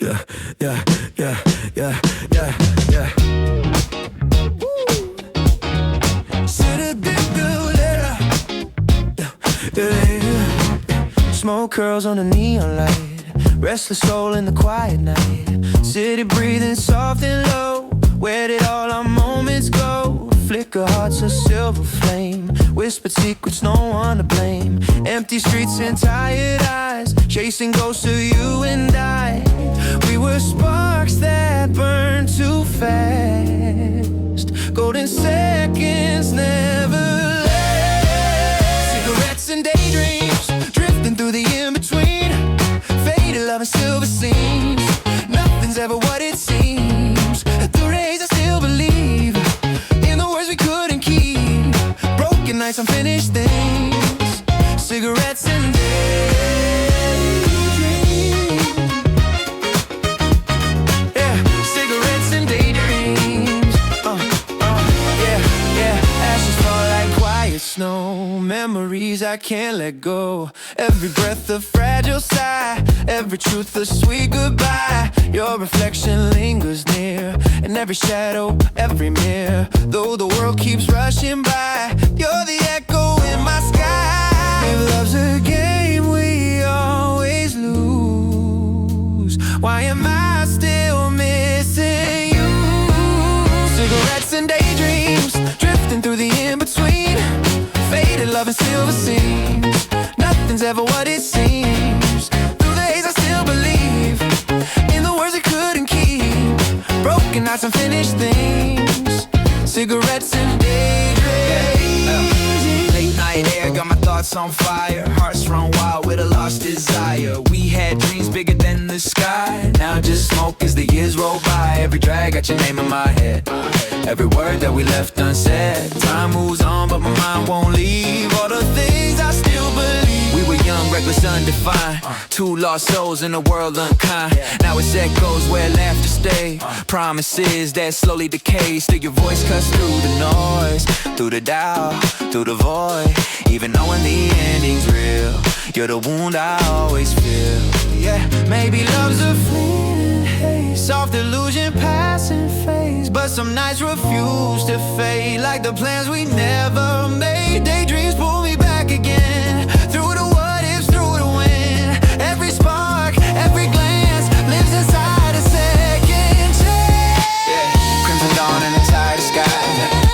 yeah, yeah, yeah, yeah, yeah, yeah. Smoke curls on the neon light, restless soul in the quiet night. City breathing soft and low. Where did all our moments go? Flicker hearts a silver flame, whispered secrets, no one to blame. Empty streets and tired eyes, chasing ghosts of you and I. We were sparks that burned too fast, golden seconds never last. Cigarettes and daydreams, drifting through the in-between. Faded love and silver seams, nothing's ever what it seems. Through days I still believe in the words we couldn't keep. Broken nights, unfinished things. Cigarettes and daydreams. Yeah, cigarettes and daydreams. Yeah, yeah. Ashes fall like quiet snow. Memories I can't let go. Every breath a fragile sigh, every truth a sweet goodbye. Your reflection lingers near, in every shadow, every mirror. Though the world keeps rushing by, you're the echo in my sky. If love's a game we always lose, why am I still missing you? Cigarettes and daydreams, drifting through the in-between. Faded love and silver seams, nothing's ever what it seems. Through the haze I still believe in the words I couldn't keep. Broken nights, unfinished things. Cigarettes and daydreams. Late night air got my thoughts on fire, hearts run wild with a lost desire. We had dreams bigger than the sky, now just smoke as the years roll by. Every drag got your name in my head, every word that we left unsaid. Time moves on but my mind won't leave all the things I still believe. We were young, reckless, undefined, two lost souls in a world unkind. Now it's echoes where laughter stays, promises that slowly decay. Still your voice cuts through the noise, through the doubt, through the void. Even knowing the ending's real, you're the wound I always feel. Yeah, maybe love's a fleeting haze, soft illusion passing phase. But some nights refuse to fade, like the plans we never made. Daydreams pull me back again, through the what ifs, through the wind. Every spark, every glance lives inside a second chance. Yeah, crimson dawn in the tired sky,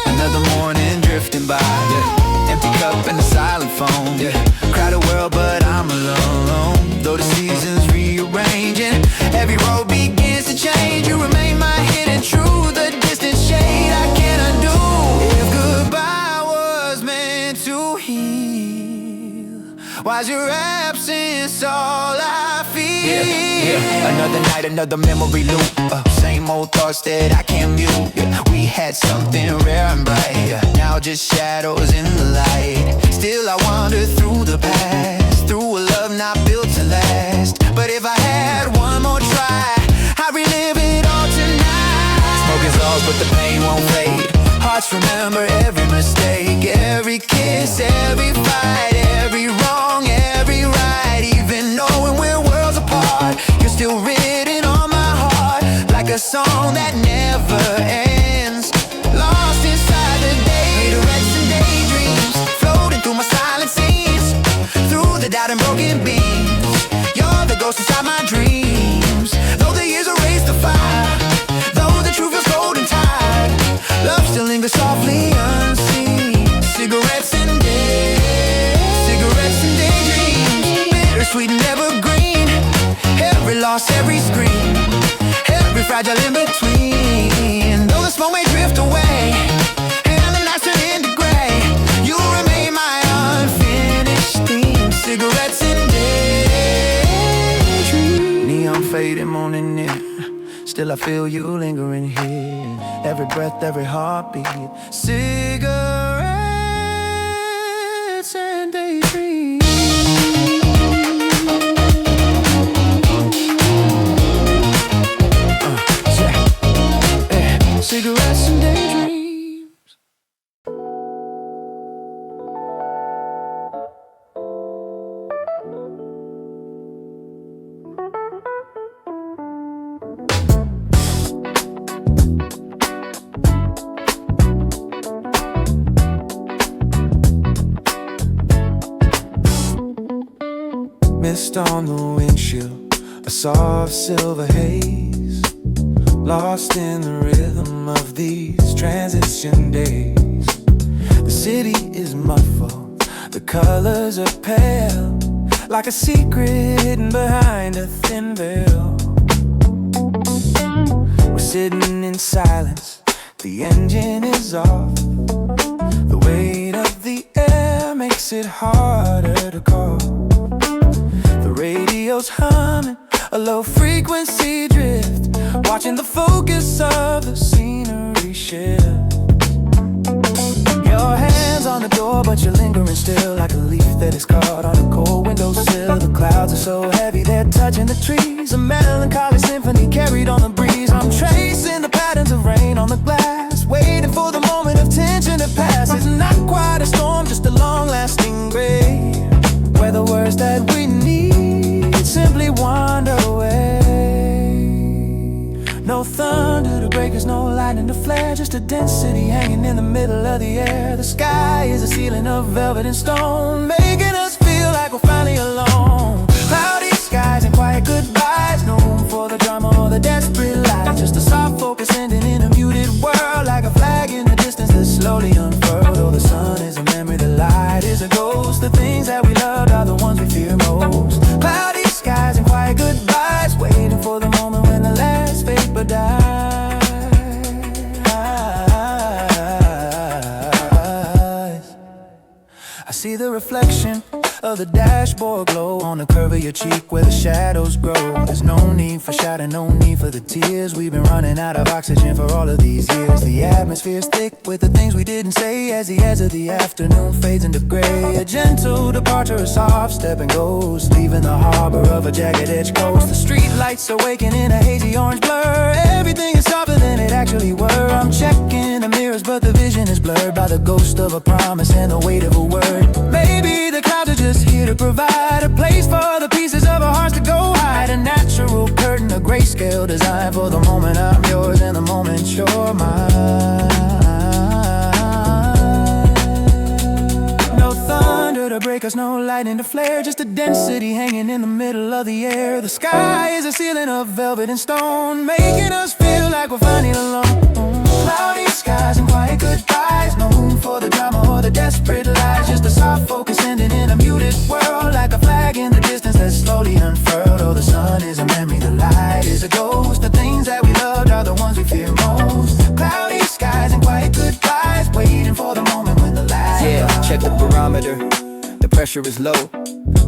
another morning drifting by. Yeah, empty cup and a silent phone. Yeah, crowded world but I'm alone. Though the seasons rearranging, every road begins to change. You remain my hidden truth, the distant shade I can't undo. If goodbye was meant to heal, why's your absence all I feel? Yeah. Another night, another memory loop. Same old thoughts that I can't mute. Yeah. We had something rare and bright. Yeah. Now just shadows in the light. Still I wander through the past, through a love not built to last. But if I had one more try, I'd relive it all tonight. Smoke is lost but the pain won't fade. Hearts remember every mistake, every kiss, every fight, every wrong, every right. Even knowing we're worlds apart, you're still written on my heart, like a song that never ends. Lost inside the day, cigarettes and daydreams, floating through my silent scenes, through the doubt and broken beams. You're the ghost inside my dreams. Though the years erase the fire, though the truth feels cold and tired, love still lingers softly unseen. Cigarettes and daydreams, bittersweet and evergreen. Every loss, every scream, every fragile in between. Though the smoke may drift away and the nights turn into gray, you remain my unfinished theme. Cigarettes and daydreams, neon fading, morning near. Still I feel you lingering here. Every breath, every heartbeat. Cigarettes and daydreams. Cigarettes and daydreams. mist on the windshield, a soft silver haze, lost in the rhythm of these transition days. The city is muffled, the colors are pale, like a secret hidden behind a thin veil. We're sitting in silence, the engine is off. The weight of the air makes it harder to call. The radio's humming, a low frequency drift, watching the focus of the scenery shift. Your hands on the door, but you're lingering still, like a leaf that is caught on a cold windowsill. The clouds are so heavy, they're touching the trees, a melancholy symphony carried on the breeze. I'm tracing the patterns of rain on the glass, waiting for the moment of tension to pass. It's not quite a storm, just a long-lasting gray, where the words that we need simply wander away. No thunder to break us, no lightning to flare, just a density hanging in the middle of the air. The sky is a ceiling of velvet and stone, making us feel like we're finally alone. Cloudy skies and quiet goodbyes, no room for the drama or the desperate lies, just a soft focus ending in a muted world, like a flag in the distance that's slowly unfurled. Oh, the sun is a memory, the light is a ghost, the things that we loved are the ones we fear most. Cloudy skies and quiet goodbyes, waiting for the moment when the last vapor dies. I see the reflection of the dashboard glow on the curve of your cheek where the shadows grow. There's no need for shouting, no need for the tears. We've been running out of oxygen for all of these years. The atmosphere's thick with the things we didn't say as the edge of the afternoon fades into gray. A gentle departure, a soft step and goes, leaving the harbor of a jagged edge coast. The street lights awaken in a hazy orange blur, everything is softer than it actually were. I'm checking the mirrors but the vision is blurred by the ghost of a promise and the weight of a word. Maybe the clouds are just here to provide a place for the pieces of our hearts to go hide. A natural curtain, a grayscale design for the moment I'm yours and the moment you're mine. No thunder to break us, no lightning to flare, just a density hanging in the middle of the air. The sky is a ceiling of velvet and stone, making us feel like we're finally alone. Cloudy skies and quiet goodbyes, no room for the drama or the desperate lies, just a soft focus ending in a muted world, like a flag in the distance that's slowly unfurled. Oh, the sun is a memory, the light is a ghost, the things that we loved are the ones we fear most. Cloudy skies and quiet goodbyes, waiting for the moment when the light. Yeah, check the barometer, the pressure is low,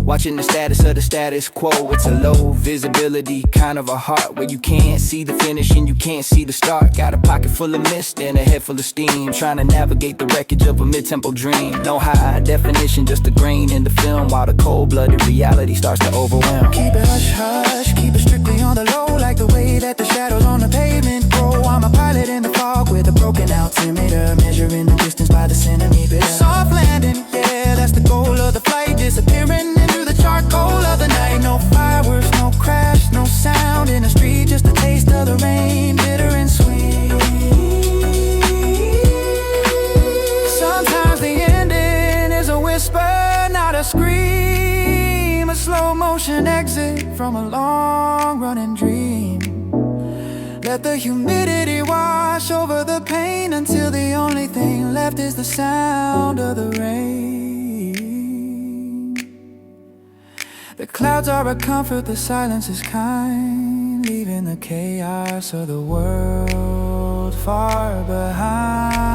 watching the status of the status quo. It's a low visibility kind of a heart, where you can't see the finish and you can't see the start. Got a pocket full of mist and a head full of steam, trying to navigate the wreckage of a mid-tempo dream. No high definition, just a grain in the film, while the cold-blooded reality starts to overwhelm. Keep it hush-hush, keep it strictly on the low, like the way that the shadows on the pavement grow. I'm a pilot in the fog with a broken altimeter, measuring the distance by the centimeter. Soft landing, yeah, that's the goal of the flight, disappearing into the charcoal of the night. No fireworks, no crash, no sound in the street, just a taste of the rain, bitter and sweet. Sometimes the ending is a whisper, not a scream, a slow motion exit from a long running dream. Let the humidity wash over the pain until the only thing left is the sound of the rain. The clouds are a comfort, the silence is kind, leaving the chaos of the world far behind.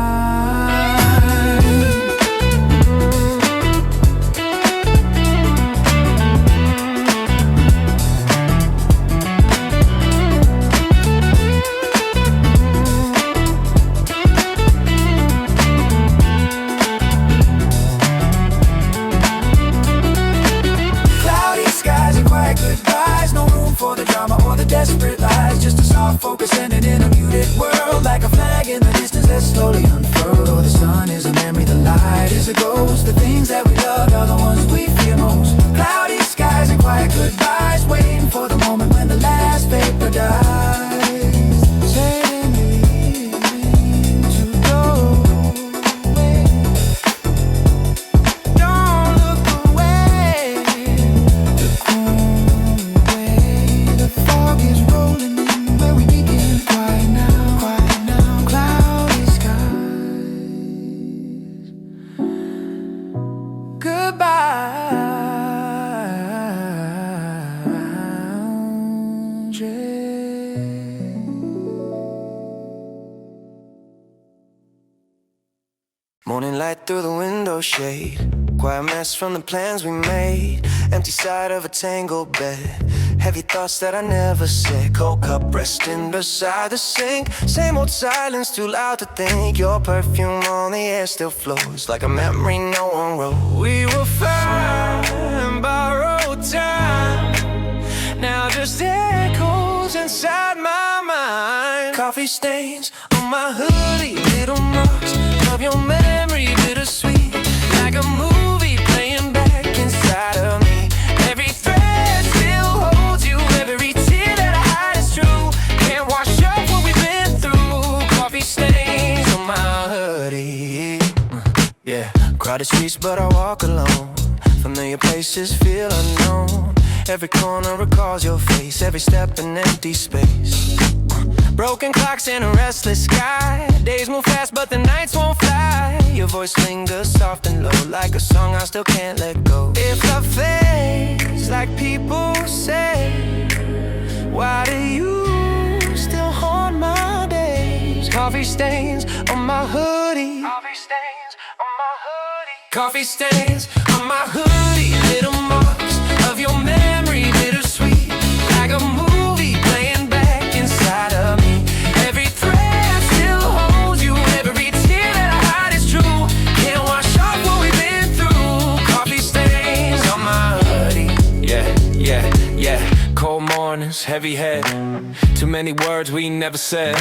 Goodbyes, no room for the drama or the desperate lies, just a soft focus ending in a muted world, like a flag in the distance that's slowly unfurled. Oh, the sun is a memory, the light is a ghost, the things that we loved are the ones we fear most. Cloudy skies and quiet goodbyes, waiting for the moment when the last vapor dies. Saying to go away. Don't look away. The Morning light through the window shade. Quiet mess from the plans we made. Empty side of a tangled bed. Heavy thoughts that I never said. Cold cup resting beside the sink. Same old silence, too loud to think. Your perfume on the air still flows like a memory no one wrote. We were fine, borrowed time. Now just echoes inside my mind. Coffee stains on my hoodie, little marks of your memory, bittersweet. Like a movie playing back inside of me. Every thread still holds you. Every tear that I hide is true. Can't wash up what we've been through. Coffee stains on my hoodie. Yeah, crowded streets but I walk alone. Familiar places feel unknown. Every corner recalls your face. Every step an empty space. Broken clocks in a restless sky. Days move fast but the nights won't fly. Your voice lingers soft and low, like a song I still can't let go. If love fades like people say, why do you still haunt my days? Coffee stains on my hoodie. Coffee stains on my hoodie. Coffee stains on my hoodie. Little marks of your memory, bittersweet. Like a movie playing back inside of me. Every thread still holds you. Every tear that I hide is true. Can't wash off what we've been through. Coffee stains on my hoodie. Yeah. Cold mornings, heavy head. Too many words we never said.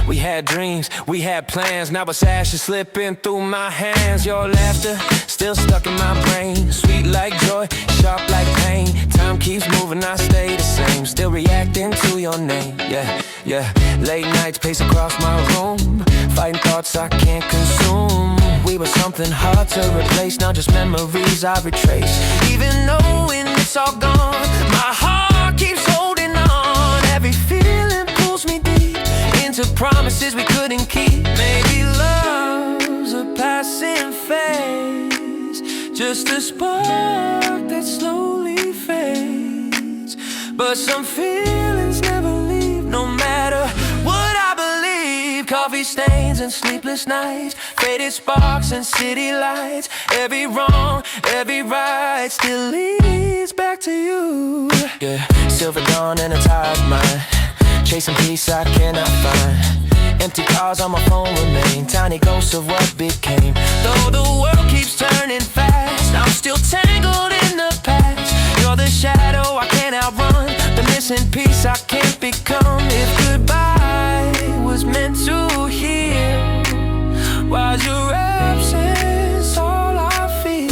We had dreams, we had plans. Now it's ashes slipping through my hands. Your laughter still stuck in my brain. Sweet like joy, sharp like pain. Time keeps moving, I stay the same. Still reacting to your name. Yeah. Late nights pace across my room. Fighting thoughts I can't consume. We were something hard to replace. Now just memories I retrace. Even knowing it's all gone, my heart keeps holding on. Every feeling pulls me deep into promises we couldn't keep. Maybe love's a passing phase, just a spark that slowly fades. But some feelings never leave, no matter what I believe. Coffee stains and sleepless nights, faded sparks and city lights. Every wrong, every right still leads back to you. Yeah, silver dawn and a tired mind, chasing peace I cannot find. Empty cars on my phone remain, tiny ghosts of what became. Though the world keeps turning fast, I'm still tangled in the past. You're the shadow I can't outrun, the missing piece I can't become. If goodbye was meant to heal, why's your absence all I feel?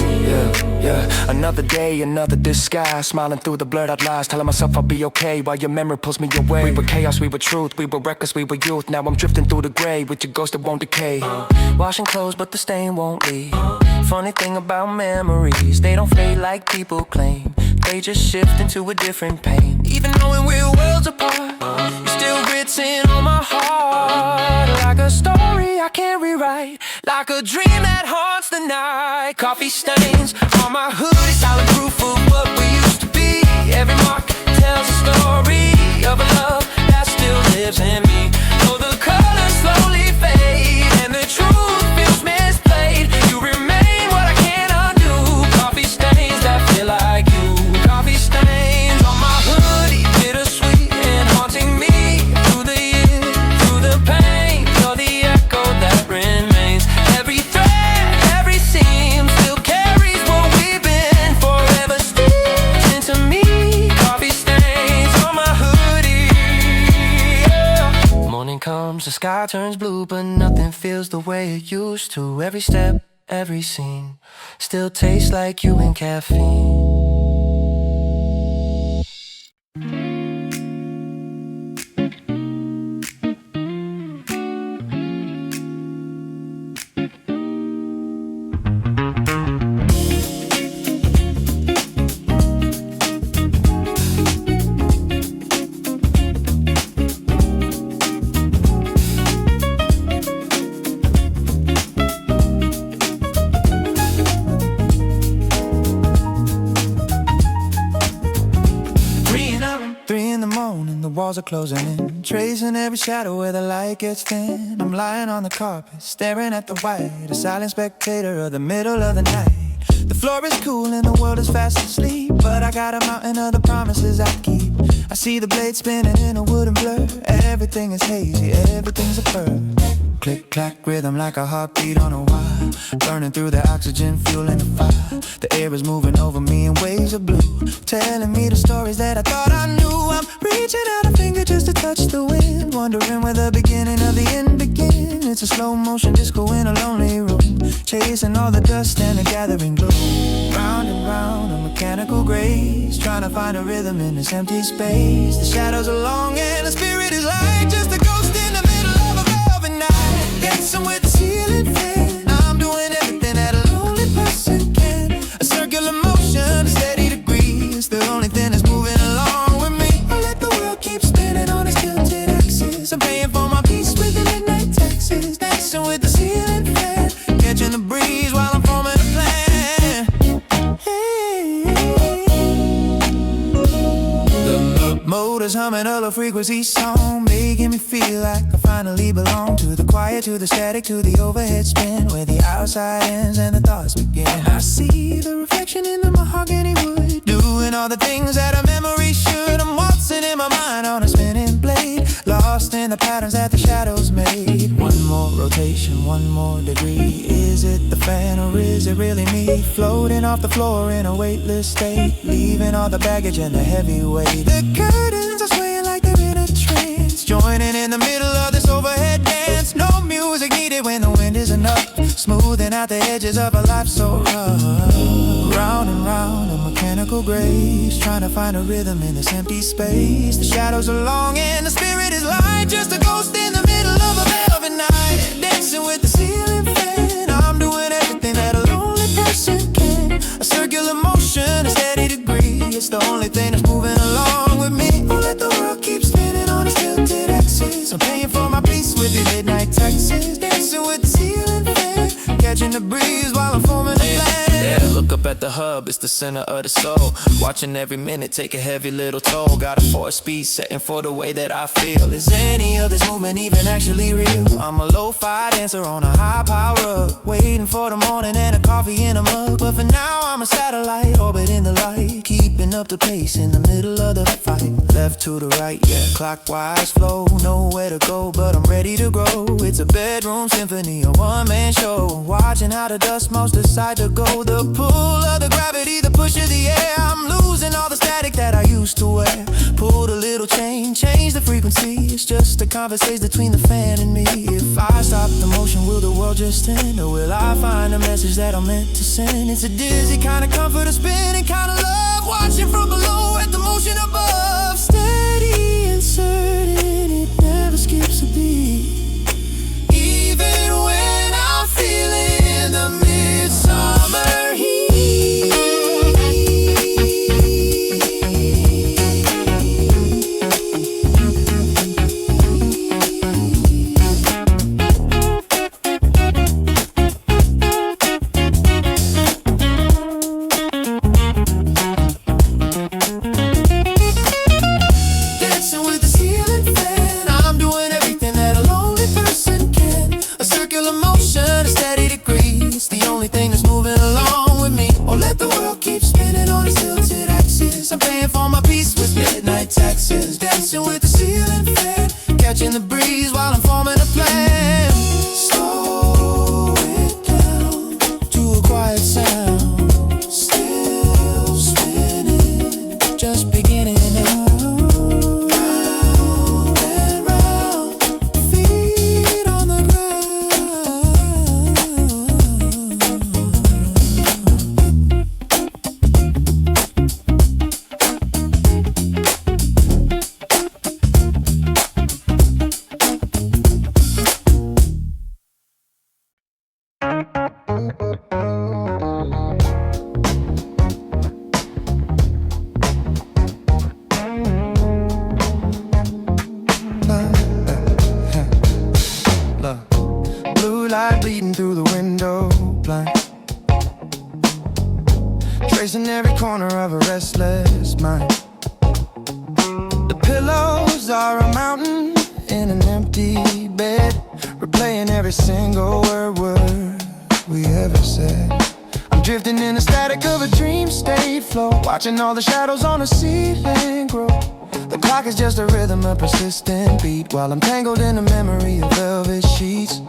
Yeah. Another day, another disguise. Smiling through the blurred out lies, telling myself I'll be okay while your memory pulls me away. We were chaos, we were truth, we were reckless, we were youth. Now I'm drifting through the gray with your ghost that won't decay. Washing clothes but the stain won't leave. Funny thing about memories, they don't fade like people claim. They just shift into a different pain. Even knowing we're worlds apart, you're still written on my heart. Like a story I can't rewrite, like a dream that haunts the night. Coffee stains on my hoodie, silent proof of what we used to be. Every mark tells a story of a love that still lives in me. Though the colors slowly fade and the truth feels misplayed, you remain what I can't undo. Coffee stains that feel like you. Coffee stains on my hoodie, bittersweet and haunting me through the years, through the pain. You're the echo that remains. Every thread, every seam still carries what we've been. Forever stitched into me. Coffee stains on my hoodie. Yeah. Morning comes, the sky turns blue, but nothing feels the way it used to. Every step, every scene still tastes like you and caffeine. walls are closing in, tracing every shadow where the light gets thin. I'm lying on the carpet, staring at the white, a silent spectator of the middle of the night. The floor is cool and the world is fast asleep, but I got a mountain of the promises I keep. I see the blade spinning in a wooden blur. Everything is hazy, everything's a blur. Click, clack, rhythm like a heartbeat on a wire, burning through the oxygen, fueling the fire. The air is moving over me in waves of blue, telling me the stories that I thought I knew. I'm reaching out a finger just to touch the wind, wondering where the beginning of the end begins. It's a slow motion disco in a lonely room, chasing all the dust and the gathering gloom. Round and round, a mechanical grace, trying to find a rhythm in this empty space. The shadows are long and the spirit is light, just a ghost in the middle of a velvet night. Dancing with the ceiling fan, I'm doing everything that a lonely person can. A circular motion, a steady degree, it's the only thing that's moving along with me. I let the world keep spinning on its tilted axis. I'm paying for my peace with the midnight taxes. Dancing with the ceiling fan, catching the breeze while I'm forming a plan. The motor's humming a low frequency song, making me feel like I finally belong. To the quiet, to the static, to the overhead spin, where the outside ends and the thoughts begin. I see the reflection in the mahogany wood, doing all the things that a memory should. I'm waltzing in my mind on a spinning blade, lost in the patterns that the shadows made. One more rotation, one more degree. Is it the fan or is it really me? Floating off the floor in a weightless state, leaving all the baggage and the heavy weight. The curtains are swaying like they're in a trance, joining in the middle of this overhead dance. No music needed when the wind is enough, smoothing out the edges of a life so rough. Round and round, a mechanical grace, trying to find a rhythm in this empty space. The shadows are long and the spirit is light, just a ghost in the middle of a velvet night. Dancing with the ceiling fan, I'm doing everything that a lonely person can. A circular motion, a steady degree, it's the only thing that's moving along with me. I'll let the world keep spinning on its tilted axis. I'm paying for my peace with the midnight taxes. Dancing with the ceiling fan, catching the breeze while I'm forming a plan. Yeah, look up at the hub, it's the center of the soul. Watching every minute take a heavy little toll. Got a 4-speed setting for the way that I feel. Is any of this movement even actually real? I'm a lo-fi dancer on a high power up, waiting for the morning and a coffee in a mug. But for now I'm a satellite, orbiting the light, keeping up the pace in the middle of the fight. Left to the right, yeah, clockwise flow. Nowhere to go, but I'm ready to grow. It's a bedroom symphony, a one-man show, watching how the dust motes decide to go. The pull of the gravity, the push of the air, I'm losing all the static that I used to wear. Pulled a little chain, change the frequency, it's just a conversation between the fan and me. If I stop the motion, will the world just end, or will I find a message that I'm meant to send? It's a dizzy kind of comfort, a spinning kind of love, watching from below at the motion above. Steady and certain, it never skips a beat, even when I'm feeling the midsummer heat. Dancing with the ceiling fan, I'm doing everything that a lonely person can. A circular motion, a steady degree, it's the only thing that's moving along with me. Oh, let the world keep spinning on its tilted axis. I'm paying for my peace with midnight taxes. Dancing with the ceiling fan, catching the breeze while I'm forming a plan. Slow it down to a quiet sound, still spinning, just beginning now. Round and round, feet on the ground. every single word we ever said. I'm drifting in the static of a dream state flow, watching all the shadows on the ceiling grow. The clock is just a rhythm, a persistent beat, while I'm tangled in the memory of velvet sheets.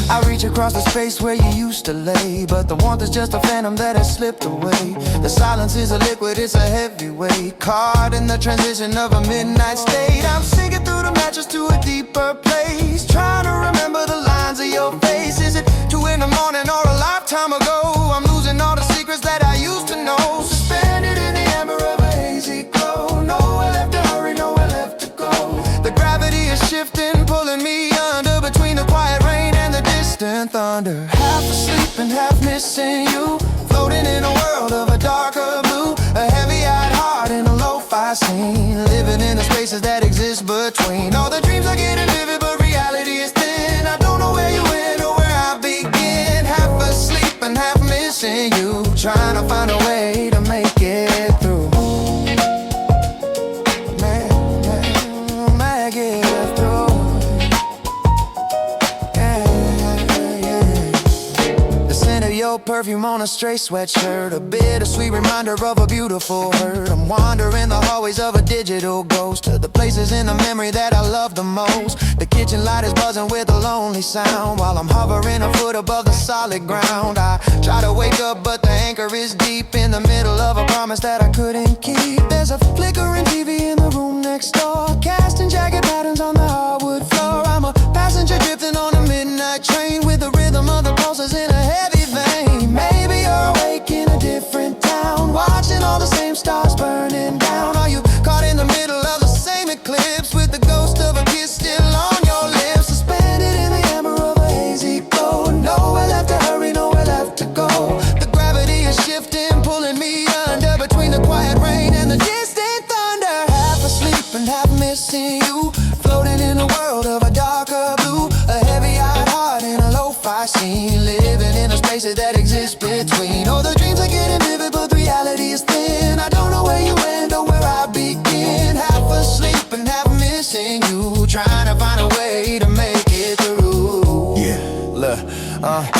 I reach across the space where you used to lay, but the warmth is just a phantom that has slipped away. The silence is a liquid, it's a heavyweight, caught in the transition of a midnight state. I'm sinking through the mattress to a deeper place, trying to remember the lines of your face. Is it 2 in the morning or a lifetime ago? I'm losing all the secrets that I used to know, suspended in the amber of a hazy glow. Nowhere left to hurry, nowhere left to go. The gravity is shifting, pulling me under, between the quiet rain and the distant thunder. Half asleep and half missing you, floating in a world of a darker blue. A heavy-eyed heart in a lo-fi scene, living in the spaces that exist between. All the dreams are getting vivid, but reality is thin. I don't know where you went or where I begin. Half asleep and half missing you, trying to find a way to make it through. Make it through. The scent of your perfume on a stray sweatshirt, a bittersweet reminder of a beautiful hurt. I'm wandering the hallways of a digital ghost, to the places in the memory that I love the most. The kitchen light is buzzing with a lonely sound, while I'm hovering a foot above the solid ground. I try to wake up, but the anchor is deep in the middle of a promise that I couldn't keep. There's a flickering TV in the room next door, casting jagged patterns on the hardwood floor. I'm a passenger drifting on a midnight train, with the rhythm of the pulses in a heavy vein. Maybe you're awake in a different town, watching all the same stars burning down. Are you caught in the middle of the same eclipse, with the ghost of a kiss still on your lips? Suspended in the amber of a hazy glow, nowhere left to hurry, nowhere left to go. The gravity is shifting, pulling me under, between the quiet rain and the distant thunder. Half asleep and half missing you, floating in a world of a darker blue. A heavy-eyed heart in a lo-fi scene, living in the spaces that exist between. Oh, the dreams are getting vivid, but reality is thin. I don't know where you end or where I begin. Half asleep and half missing you, trying to find a way to make it through. Yeah, look,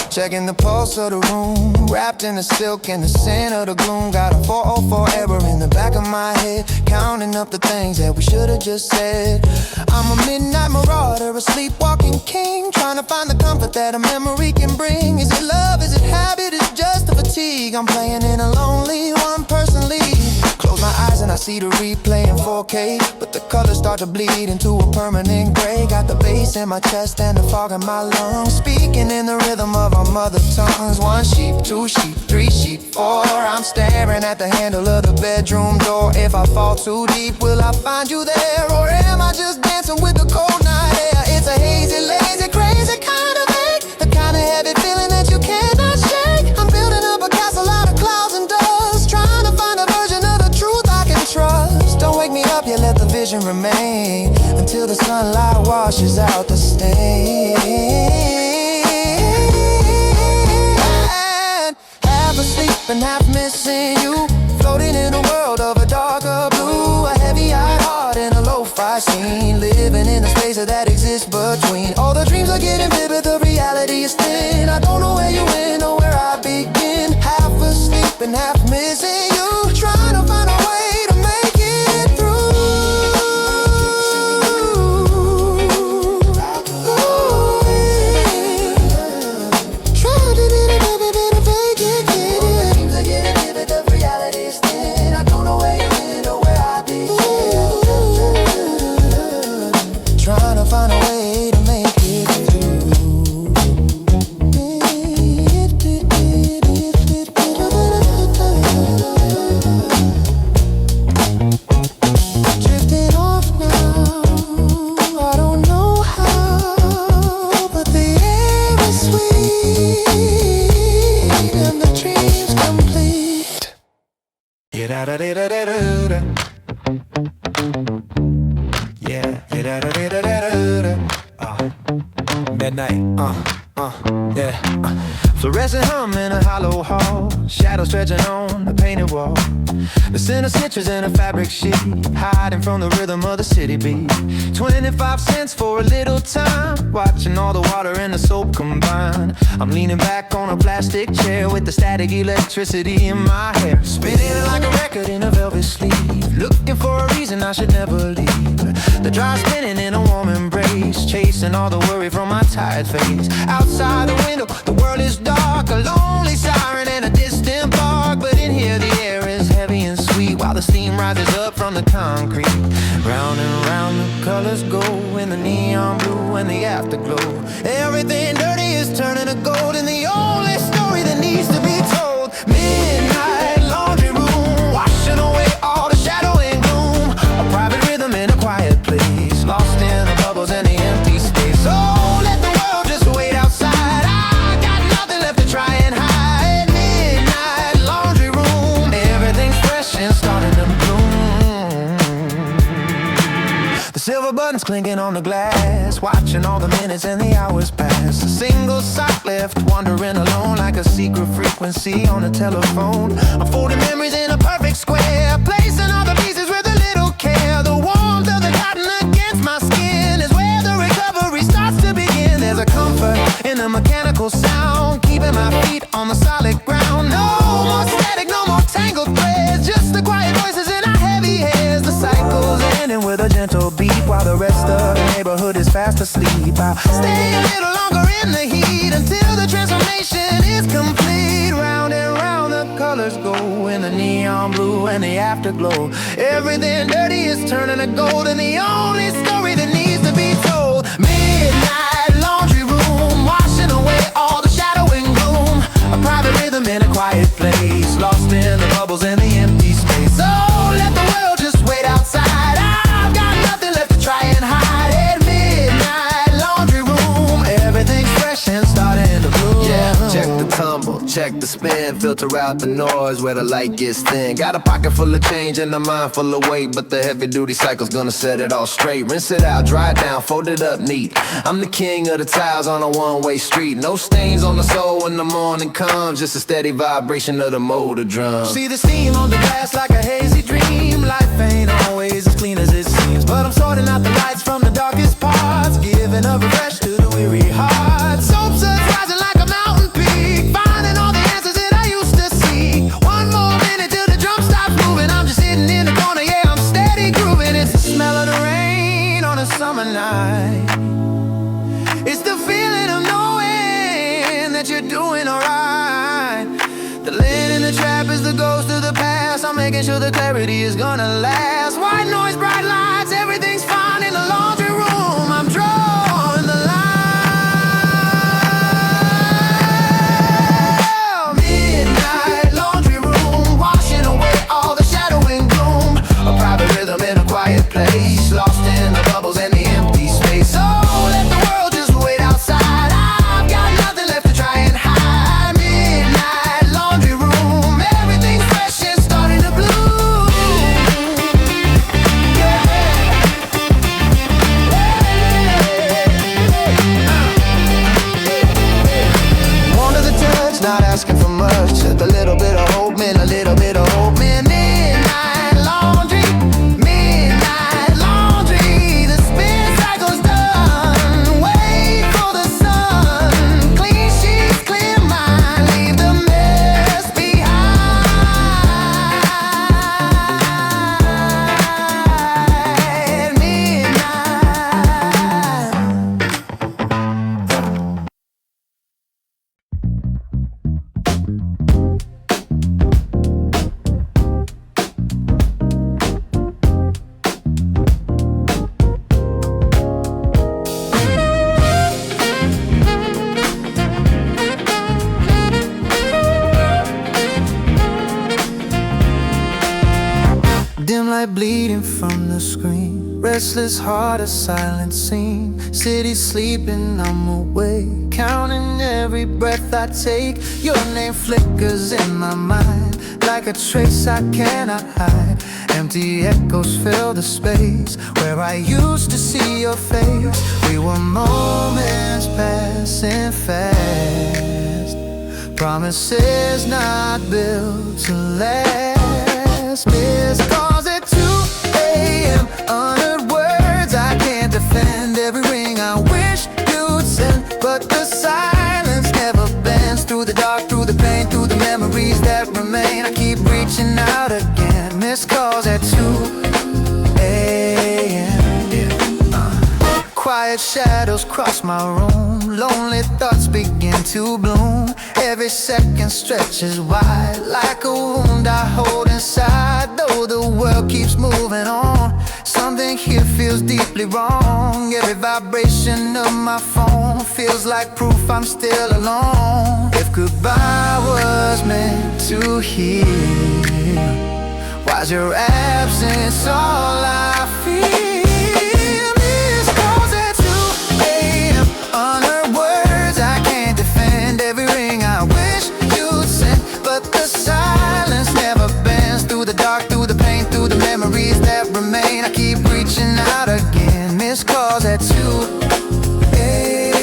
checking the pulse of the room, wrapped in the silk and the scent of the gloom. Got a 404 error in the back of my head, counting up the things that we should have just said. I'm a midnight marauder, a sleepwalking king, trying to find the comfort that a memory can bring. Is it love, is it habit, is it just a fatigue? I'm playing in a lonely one-person league. Close my eyes and I see the replay in 4K, but the colors start to bleed into a permanent gray. Got the bass in my chest and the fog in my lungs, speaking in the rhythm of our mother tongues. 1 sheep, 2 sheep, 3 sheep, 4. I'm staring at the handle of the bedroom door. If I fall too deep, will I find you there? Or am I just dancing with the cold night air? It's a hazy, lazy, crazy kind of ache, the kind of heavy feeling that you cannot shake. I'm building up a castle out of clouds and dust, trying to find a version of the truth I can trust. Don't wake me up yet, let the vision remain, until the sunlight washes out the stain. Half asleep and half missing you, floating in a world of a darker blue. A heavy-eyed heart in a lo-fi scene, living in the spaces that exist between. All the dreams are getting vivid, the reality is thin. I don't know where you went or where I begin. Half asleep and half missing you, trying to find a way to make it through. Find a way to make it through. Drifting off now, I don't know how, but the air is sweet and the dream's complete. Yeah, da da da da da da. Yeah, midnight, Yeah. Fluorescent hum in a hollow hall, shadows stretching on a painted wall. The center snitches in a fabric sheet, hiding from the rhythm of the city beat. 25 cents for a little time, watching all the water and the soap combine. I'm leaning back on a plastic chair with the static electricity in my hair, spinning like a record in a velvet sleeve, looking for a reason I should never leave. The dry spinning in a warm embrace, chasing all the worry from my tired face. Outside the window, the world is dark, a lonely siren and a distant bark. But in here the air is heavy and sweet, while the steam rises up from the concrete. Round and round the colors go, in the neon blue and the afterglow. Everything dirty is turning to gold, and the only story that needs to be told. Midnight laundry room, washing away all the shadow and gloom. A private rhythm in a quiet place, lost in the bubbles and the empty space. Oh, let the world just wait outside, I got nothing left to try and hide. Midnight laundry room, everything's fresh and starting to bloom. The silver buttons clinking on the glass, watching all the minutes and the hours pass. A single sock left wandering alone, like a secret frequency on a telephone. I'm folding memories in a perfect square, placing all the pieces with a little care. The warmth of the cotton against my skin is where the recovery starts to begin. There's a comfort in the mechanical sound, keeping my feet on the solid ground. No more static, no more tangled threads, just the quiet voices in our heavy heads. The cycle's ending with a gentle beat, while the rest of the neighborhood is fast asleep. I'll stay a little longer in the heat until the transformation is complete. Round and round the colors go, in the neon blue and the afterglow. Everything dirty is turning to gold, and the only story that needs to be told. Midnight laundry room, washing away all the shadow and gloom. A private rhythm in a quiet place, lost in the bubbles and the empty space. So let the world just wait outside, I've got nothing left to try and hide. At midnight laundry room, everything's fresh and starting to bloom. Yeah, check the tumble, check the spin, filter out the noise where the light gets thin. Got a pocket full of change and a mind full of weight, but the heavy duty cycle's gonna set it all straight. Rinse it out, dry it down, fold it up neat. I'm the king of the tiles on a one-way street. No stains on the soul when the morning comes, just a steady vibration of the motor drum. See the steam on the glass like a hazy dream. Life ain't always as clean as it seems, but I'm sorting out the lights from the darkest parts, giving a refresh to the weary heart. Soap suds rising like a mountain peak, finding all the answers that I used to seek. One more minute till the drum stops moving, I'm just sitting in the corner, yeah, I'm steady grooving. It's the smell of the rain on a summer night, it's the feeling of knowing that you're doing alright. The lid in the trap is the ghost of the past, I'm making sure the clarity is gonna last. White noise, bright lights, everything's fine in the laundry room. I'm drawing the line. Midnight laundry room, washing away all the shadow and gloom. A private rhythm in a quiet place, lost in the bubbles and the empty space. So let the world just wait outside, I've got nothing left to try and hide. Midnight laundry room, everything's fresh and starting to bloom. Yeah. Warm to the touch, not asking for much, just a little bit of hope, man, a little bit of hope, man. Midnight laundry, midnight laundry. The spin cycle's done, wait for the sun. Clean sheets, clear mind, leave the mess behind. Midnight. Dim light bleeding from the screen, restless heart, a silent scene. City sleeping, I'm awake, counting every breath I take. Your name flickers in my mind, like a trace I cannot hide. Empty echoes fill the space where I used to see your face. We were moments passing fast. Promises not built to last. Missed calls at 2 a.m. Unheard words I can't defend. Every ring I wish you'd send, but the silence never bends. Through the dark, through the pain, through the memories that remain, I keep reaching out again. Missed calls at 2 a.m. Quiet shadows cross my room. Lonely thoughts begin to bloom. Every second stretches wide like a wound I hold inside. Though the world keeps moving on, something here feels deeply wrong. Every vibration of my phone feels like proof I'm still alone. If goodbye was meant to heal, why's your absence all I feel? I keep reaching out again. Missed calls at 2 a.m.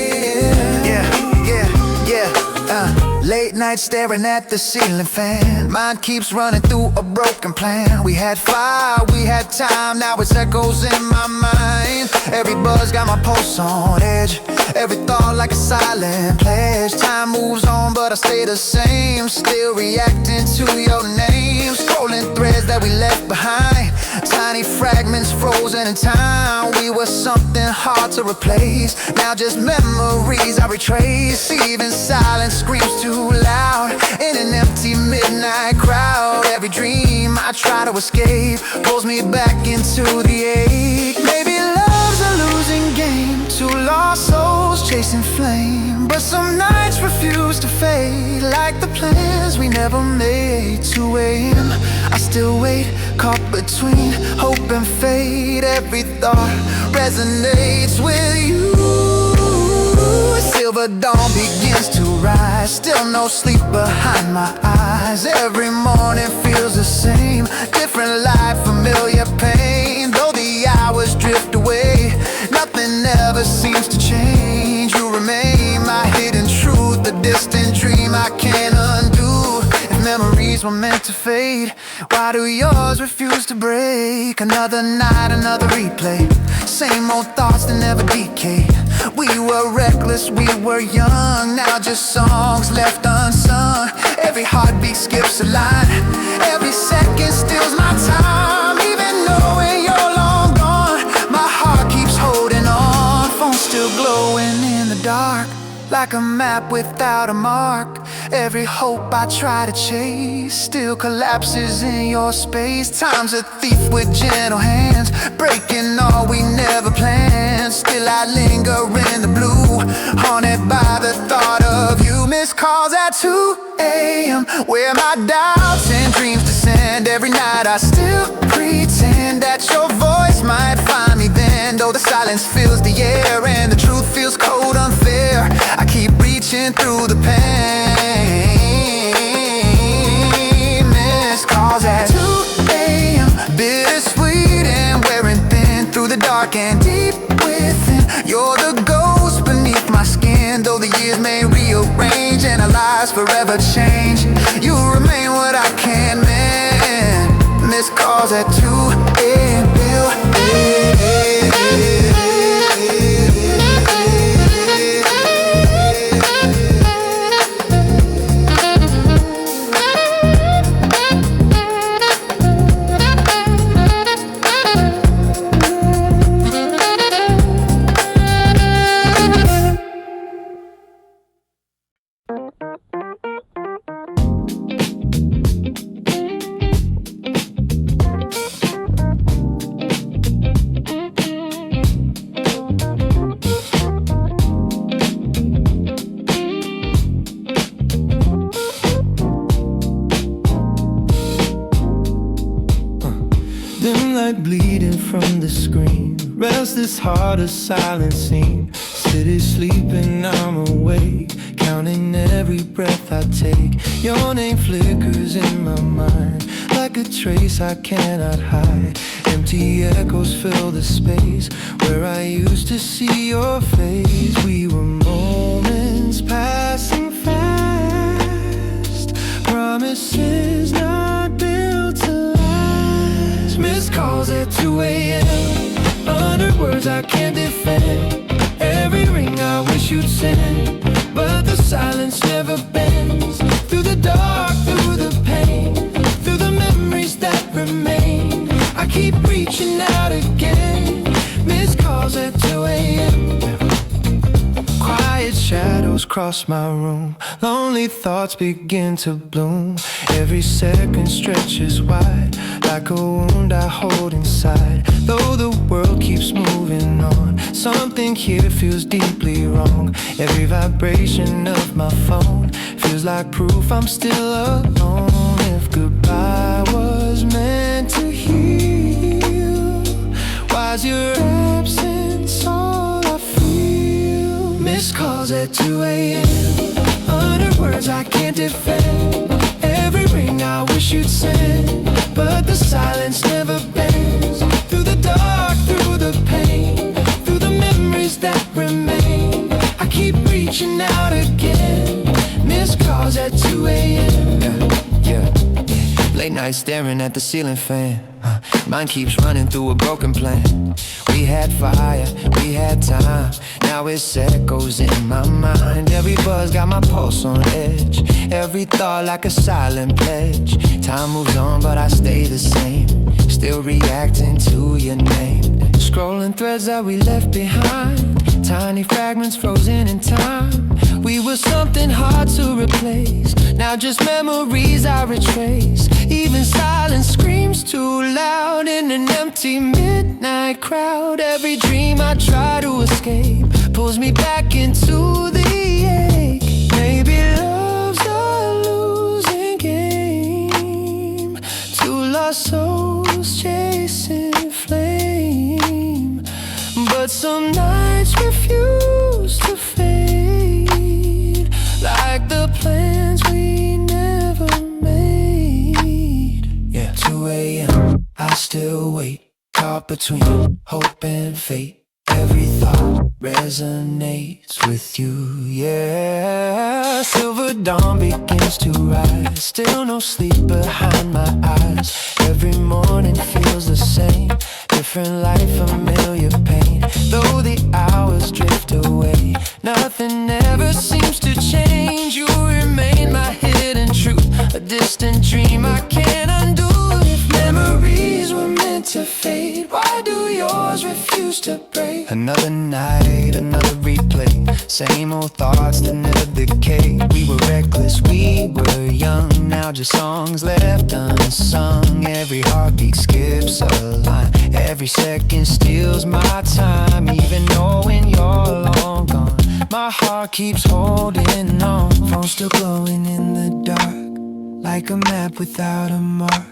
Late night staring at the ceiling fan. Mind keeps running through a broken plan. We had fire, we had time, now it's echoes in my mind. Every buzz got my pulse on edge. Every thought like a silent pledge. Time moves on but I stay the same. Still reacting to your name. Scrolling threads that we left behind. Tiny fragments frozen in time. We were something hard to replace. Now just memories I retrace. Even silence screams too loud in an empty midnight crowd. Every dream I try to escape pulls me back into the ache. Maybe love's a losing game, two lost souls chasing flame. But some nights refuse to fade, like the plans we never made. 2 a.m. I still wait, caught between hope and fate. Every thought resonates with you. Silver dawn begins to rise, still no sleep behind my eyes. Every morning feels the same, different life, familiar pain. Though the hours drift away, nothing ever seems to change. You remain my hidden truth, the distant dream I can't undo. If memories were meant to fade, why do yours refuse to break? Another night, another replay, same old thoughts that never decay. We were reckless, we were young, now just songs left unsung. Every heartbeat skips a line, every second steals my time. Even knowing you're long gone, my heart keeps holding on. Phone still glowing in the dark, like a map without a mark. Every hope I try to chase still collapses in your space. Time's a thief with gentle hands, breaking all we never planned. Still I linger in the blue, haunted by the thought of you. Missed calls at 2 a.m. where my doubts and dreams descend. Every night I still pretend that your voice might find me then. Though the silence fills the air and the truth feels cold, unfair, I keep reaching through the pain. Missed calls at 2 a.m. bittersweet and wearing thin. Through the dark and deep within, you're the ghost beneath my skin. Though the years may rearrange and our lives forever change, you remain what I can't mend. Missed calls at 2 a.m. Dim light bleeding from the screen, restless heart, a silent scene. City sleeping, I'm awake, counting every breath I take. Your name flickers in my mind, like a trace I cannot hide. Empty echoes fill the space where I used to see your face. We were moments passing fast, promises not built to last. Missed calls at 2 a.m., under words I can't defend. Every ring I wish you'd send, but the silence never bends. Through the dark, through the pain, through the memories that remain, I keep reaching out again. Missed calls at 2 a.m. Quiet shadows cross my room, lonely thoughts begin to bloom. Every second stretches wide, like a wound I hold inside. Though the world keeps moving on, something here feels deeply wrong. Every vibration of my phone feels like proof I'm still alone. If goodbye was meant to heal, why's your absence all I feel? Missed calls at 2 a.m., under words I can't defend. Every ring I wish you'd send, but the silence never bends. Through the dark, through the pain, through the memories that remain, I keep reaching out again. Missed calls at 2 a.m. Yeah. Late night staring at the ceiling fan, mind keeps running through a broken plan. We had fire, we had time, now it's echoes in my mind. Every buzz got my pulse on edge, every thought like a silent pledge. Time moves on but I stay the same, still reacting to your name. Scrolling threads that we left behind, tiny fragments frozen in time. We were something hard to replace, now just memories I retrace. Even silence screams too loud in an empty midnight crowd. Every dream I try to escape pulls me back into the ache. Maybe love's a losing game, two lost souls chasing flame. But some nights refuse to fade, like the plans we never made. 2 a.m., I still wait, caught between hope and fate. Every thought resonates with you, yeah. Silver dawn begins to rise, still no sleep behind my eyes. Every morning feels the same, different life, familiar pain. Though the hours drift away, nothing ever seems to change. You remain my hidden truth, a distant dream I can't undo. If memories were meant to fade, why do yours refuse to break? Another night, another replay, same old thoughts that never decay. We were reckless, we were young, now just songs left unsung. Every heartbeat skips a line, every second steals my time. Even knowing you're long gone, my heart keeps holding on. Phone still glowing in the dark, like a map without a mark.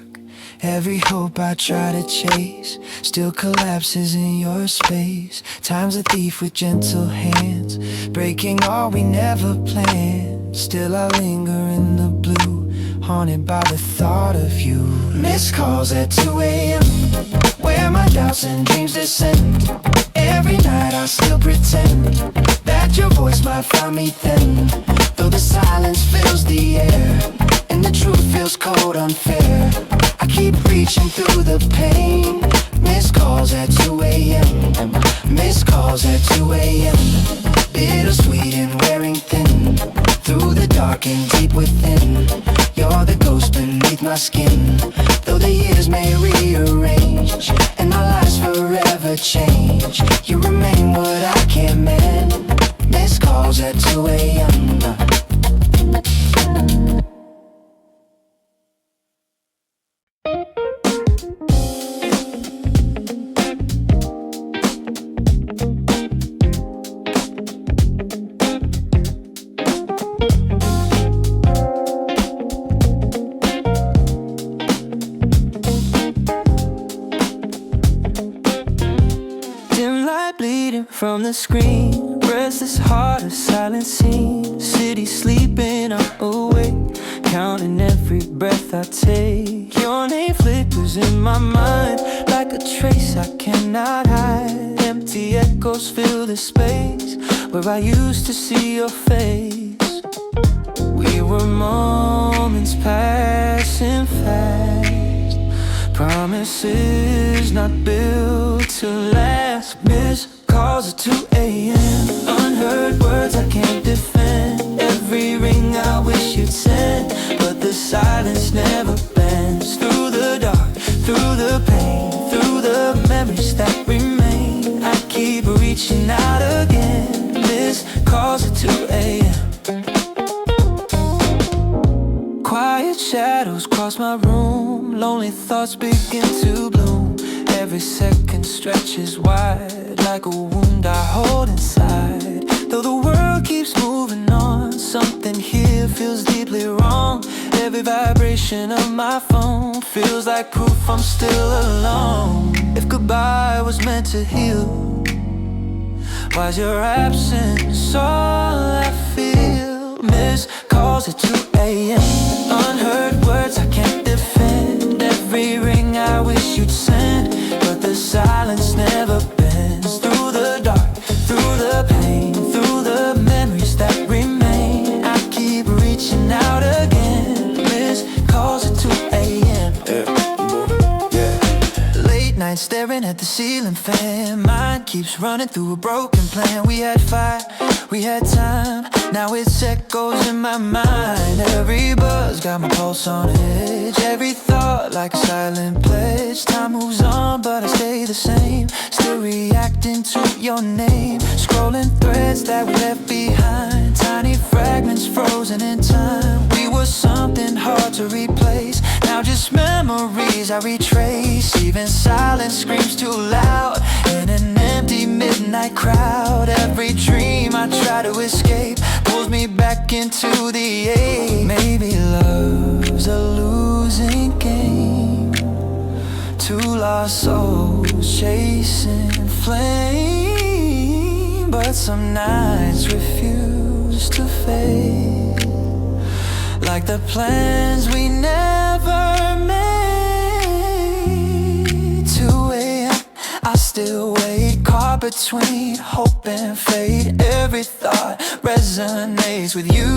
Every hope I try to chase still collapses in your space. Time's a thief with gentle hands, breaking all we never planned. Still I linger in the blue, haunted by the thought of you. Missed calls at 2 a.m., where my doubts and dreams descend. Every night I still pretend that your voice might find me then. Though the silence fills the air and the truth feels cold, unfair, I keep reaching through the pain. Missed calls at 2 a.m., missed calls at 2 a.m. Bittersweet and wearing thin, through the dark and deep within. You're the ghost beneath my skin. Though the years may rearrange and our lives forever change, you remain what I can't mend. Missed calls at 2 a.m. From the screen, restless heart, a silent scene. City sleeping, I'm awake. counting every breath I take. Your name flickers in my mind like a trace I cannot hide. Empty echoes fill the space where I used to see your face. We were moments passing fast, promises not built to last. Missed calls at 2 a.m., unheard words I can't defend. Every ring I wish you'd send, but the silence never bends. Through the dark, through the pain, through the memories that remain, I keep reaching out again. Missed calls at 2 a.m. Quiet shadows cross my room, lonely thoughts begin to bloom. Every second stretches wide like a wound I hold inside. Though the world keeps moving on, something here feels deeply wrong. Every vibration of my phone feels like proof I'm still alone. If goodbye was meant to heal, why's your absence all I feel? Missed calls at 2 a.m., unheard words I can't defend. Every ring I wish you'd send, but the silence never bends. Through the dark, through the pain, through the memories that remain, I keep reaching out again. Missed calls at 2 a.m. Late night staring at the ceiling fan, mind keeps running through a broken plan. We had fire, we had time, now it's echoes in my mind. Every buzz got my pulse on edge, every thought like a silent pledge. Time moves on but I stay the same, still reacting to your name. Scrolling threads that we left behind, tiny fragments frozen in time. We were something hard to replace, now just memories I retrace. Even silence screams too loud in an empty midnight crowd. Every dream I try to escape pulls me back into the ache. Maybe love's a losing game, two lost souls chasing flame. But some nights refuse to fade, like the plans we never made. 2 a.m., I still wait, caught between hope and fate. Every thought resonates with you.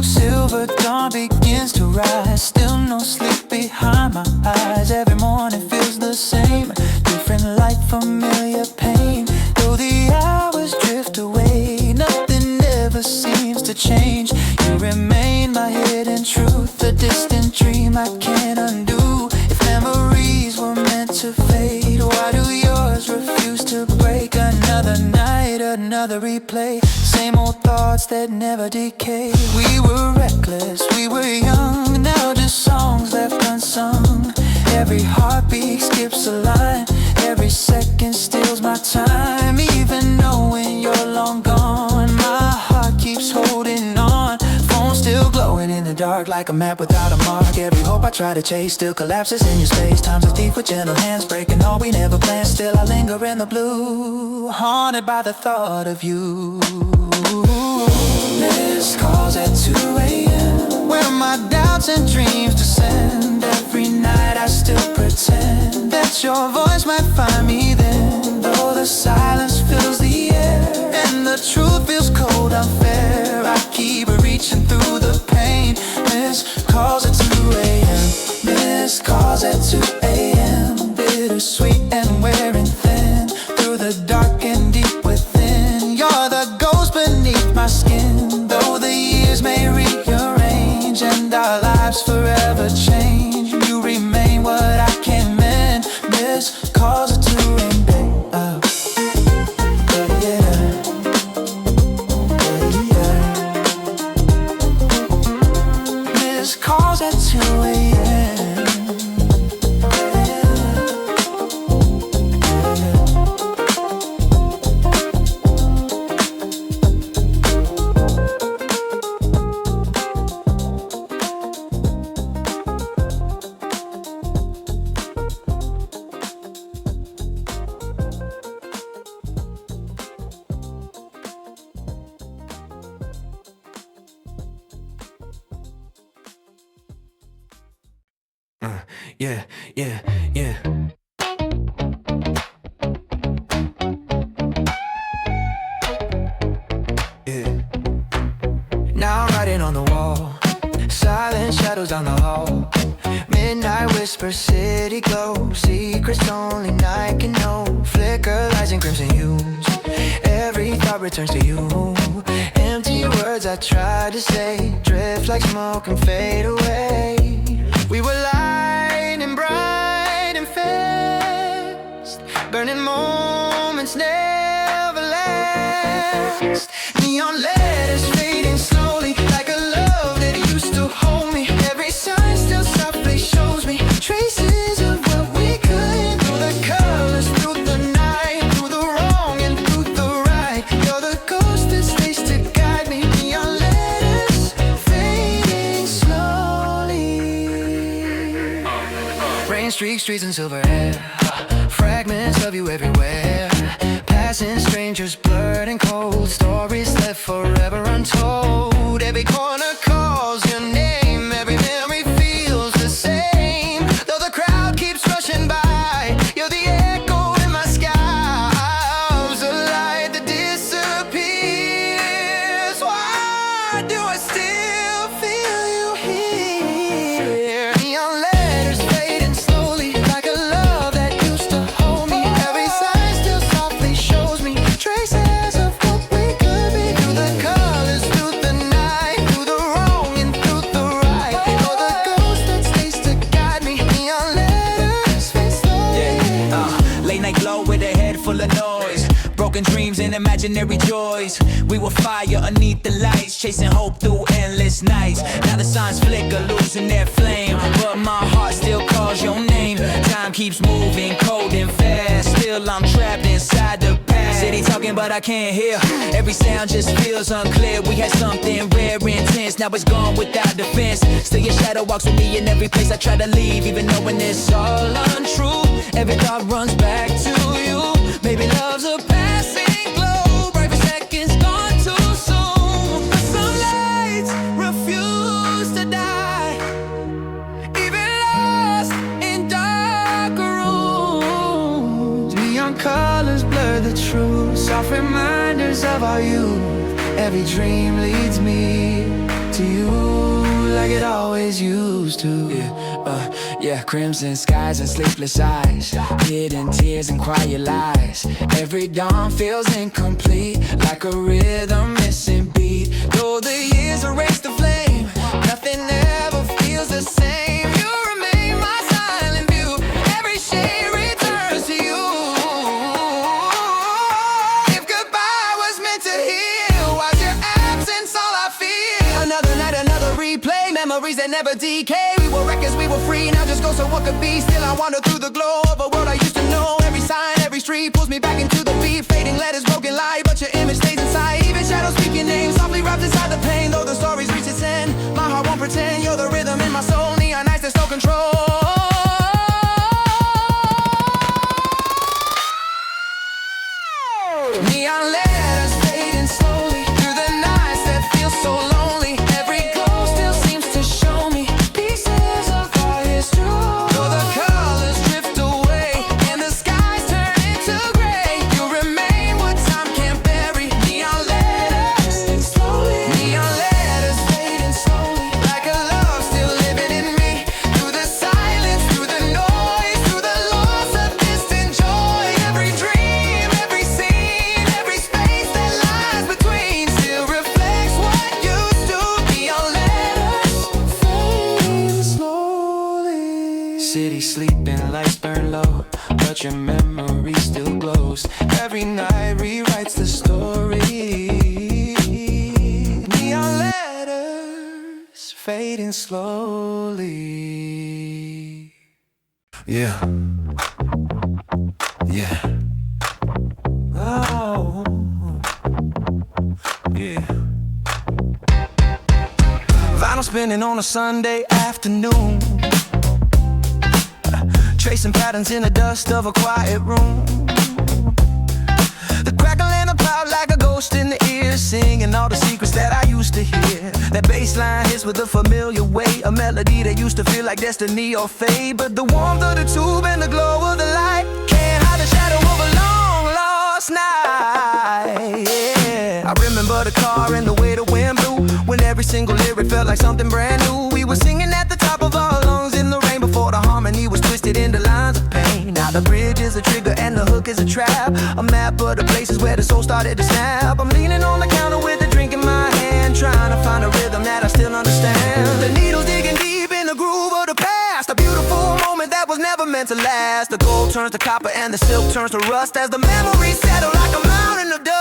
Silver dawn begins to rise, still no sleep behind my eyes. Every morning feels the same, different light, familiar pain. Though the hours drift away, nothing ever seems to change. You remain my hidden truth, a distant dream I can't undo. If memories were meant to fade, why do yours refuse to break? Another night, another replay, same old thoughts that never decay. We were reckless, we were young, now just songs left unsung. Every heartbeat skips a line, every second steals my time. Even knowing you're long gone, my heart keeps holding on. Phone still glowing in the dark like a map without a mark. Every hope I try to chase still collapses in your space. Time's a thief with gentle hands, breaking all we never planned. Still I linger in the blue, haunted by the thought of you. Missed calls at 2 a.m., where my doubts and dreams descend. Every night I still pretend that your voice might find me then. Though the silence fills the air and the truth feels cold, unfair, I keep reaching through the pain. Missed calls at 2 a.m., missed calls at 2 a.m. Bittersweet and wearing thin, through the dark and deep within. You're the ghost beneath my skin, though the years may rearrange and our lives forever change. You remain what I can mend. Missed calls at 2 a.m. Yeah, yeah, yeah. Now I'm writing on the wall, silent shadows down the hall. Midnight whisper, city glow, secrets only night can know. Flicker lights and crimson hues, every thought returns to you. Empty words I tried to say, drift like smoke and fade away. We were light and bright and fast, burning moments never last. Neon letters fading slowly, like a love that used to hold me. Every sign still softly shows me traces of what we could. Through the colors, through the night, through the wrong and through the right. You're the ghost that stays to guide me. Neon letters fading slowly. Rain streaks streets in silver hair, fragments of you everywhere. Passing strangers blurred and cold, stories left forever untold. Every corner calls your name, every memory feels the same. Though the crowd keeps rushing by, you're the echo in my skies, a light that disappears. Why do I still feel you here? Neon letters fading slowly, like a love that used to hold me. Every sign still softly shows me traces of what we could be. Through the colors, through the night, through the wrong and through the right. You're the ghost that stays to guide me. Neon letters fade slowly. Late night glow with a head full of noise, broken dreams and imaginary joys. We were fire underneath the lights, chasing hope through endless nights. Now the signs flicker, losing their flame, but my heart still calls your name. Time keeps moving, cold and fast, still I'm trapped inside the past. City talking but I can't hear, every sound just feels unclear. We had something rare, intense, now it's gone without defense. Still your shadow walks with me in every place I try to leave, even knowing it's all untrue. Every thought runs back to you. Maybe love's a passing glow, bright for seconds, gone too soon. But some lights refuse to die, even lost in darker rooms. Neon colors blur the truth, soft reminders of our youth. Every dream leads me to you, like it always used to. Yeah, crimson skies and sleepless eyes, hidden tears and quiet lies. Every dawn feels incomplete, like a rhythm missing beat. Though the years erase the flame, nothing ever feels the same. You remain my silent view, every shade returns to you. If goodbye was meant to heal, why's your absence all I feel? Another night, another replay, memories that never decay. We were records, we were free, now just go so what could be. Still I wander through the glow of a world I used to know. Every sign, every street pulls me back into the beat. Fading letters, broken light, but your image stays inside. Even shadows speak your name, softly wrapped inside the pain. Though the stories reach its end, my heart won't pretend. You're the rhythm in my soul, neon nights, there's no control. Neon letters fading slowly, through the nights that feel so lonely. Every glow still seems to show me pieces of our history. Though the colors drift away and the skies turn into gray, you remain what time can't bury. Neon letters fading slowly, neon letters fading slowly, like a love still living in me. Through the silence, through the noise, through the loss of distant joy. Every dream, every scene, every space that lies between still reflects what used to. Neon letters fading slowly. City sleeping, lights burn low, but your memory still glows. Every night rewrites the story. Neon letters fading slowly. Yeah. Yeah. Oh. Yeah. Vinyl spinning on a Sunday afternoon, tracing patterns in the dust of a quiet room. The crackle and the pout like a ghost in the ear, singing all the secrets that I used to hear. That bass line hits with a familiar weight, a melody that used to feel like destiny or fate. But the warmth of the tube and the glow of the light can't hide the shadow of a long lost night. Yeah. I remember the car and the way the wind blew, when every single lyric felt like something brand new. We were singing at the top of our lungs in the rain before the harmony was twisted into lines of pain. Now the bridge is a trigger and the hook is a trap, a map of the places where the soul started to snap. I'm leaning on the counter with a drink in my hand, trying to find a rhythm that I still understand. The needle's digging deep in the groove of the past, a beautiful moment that was never meant to last. The gold turns to copper and the silk turns to rust as the memories settle like a mountain of dust.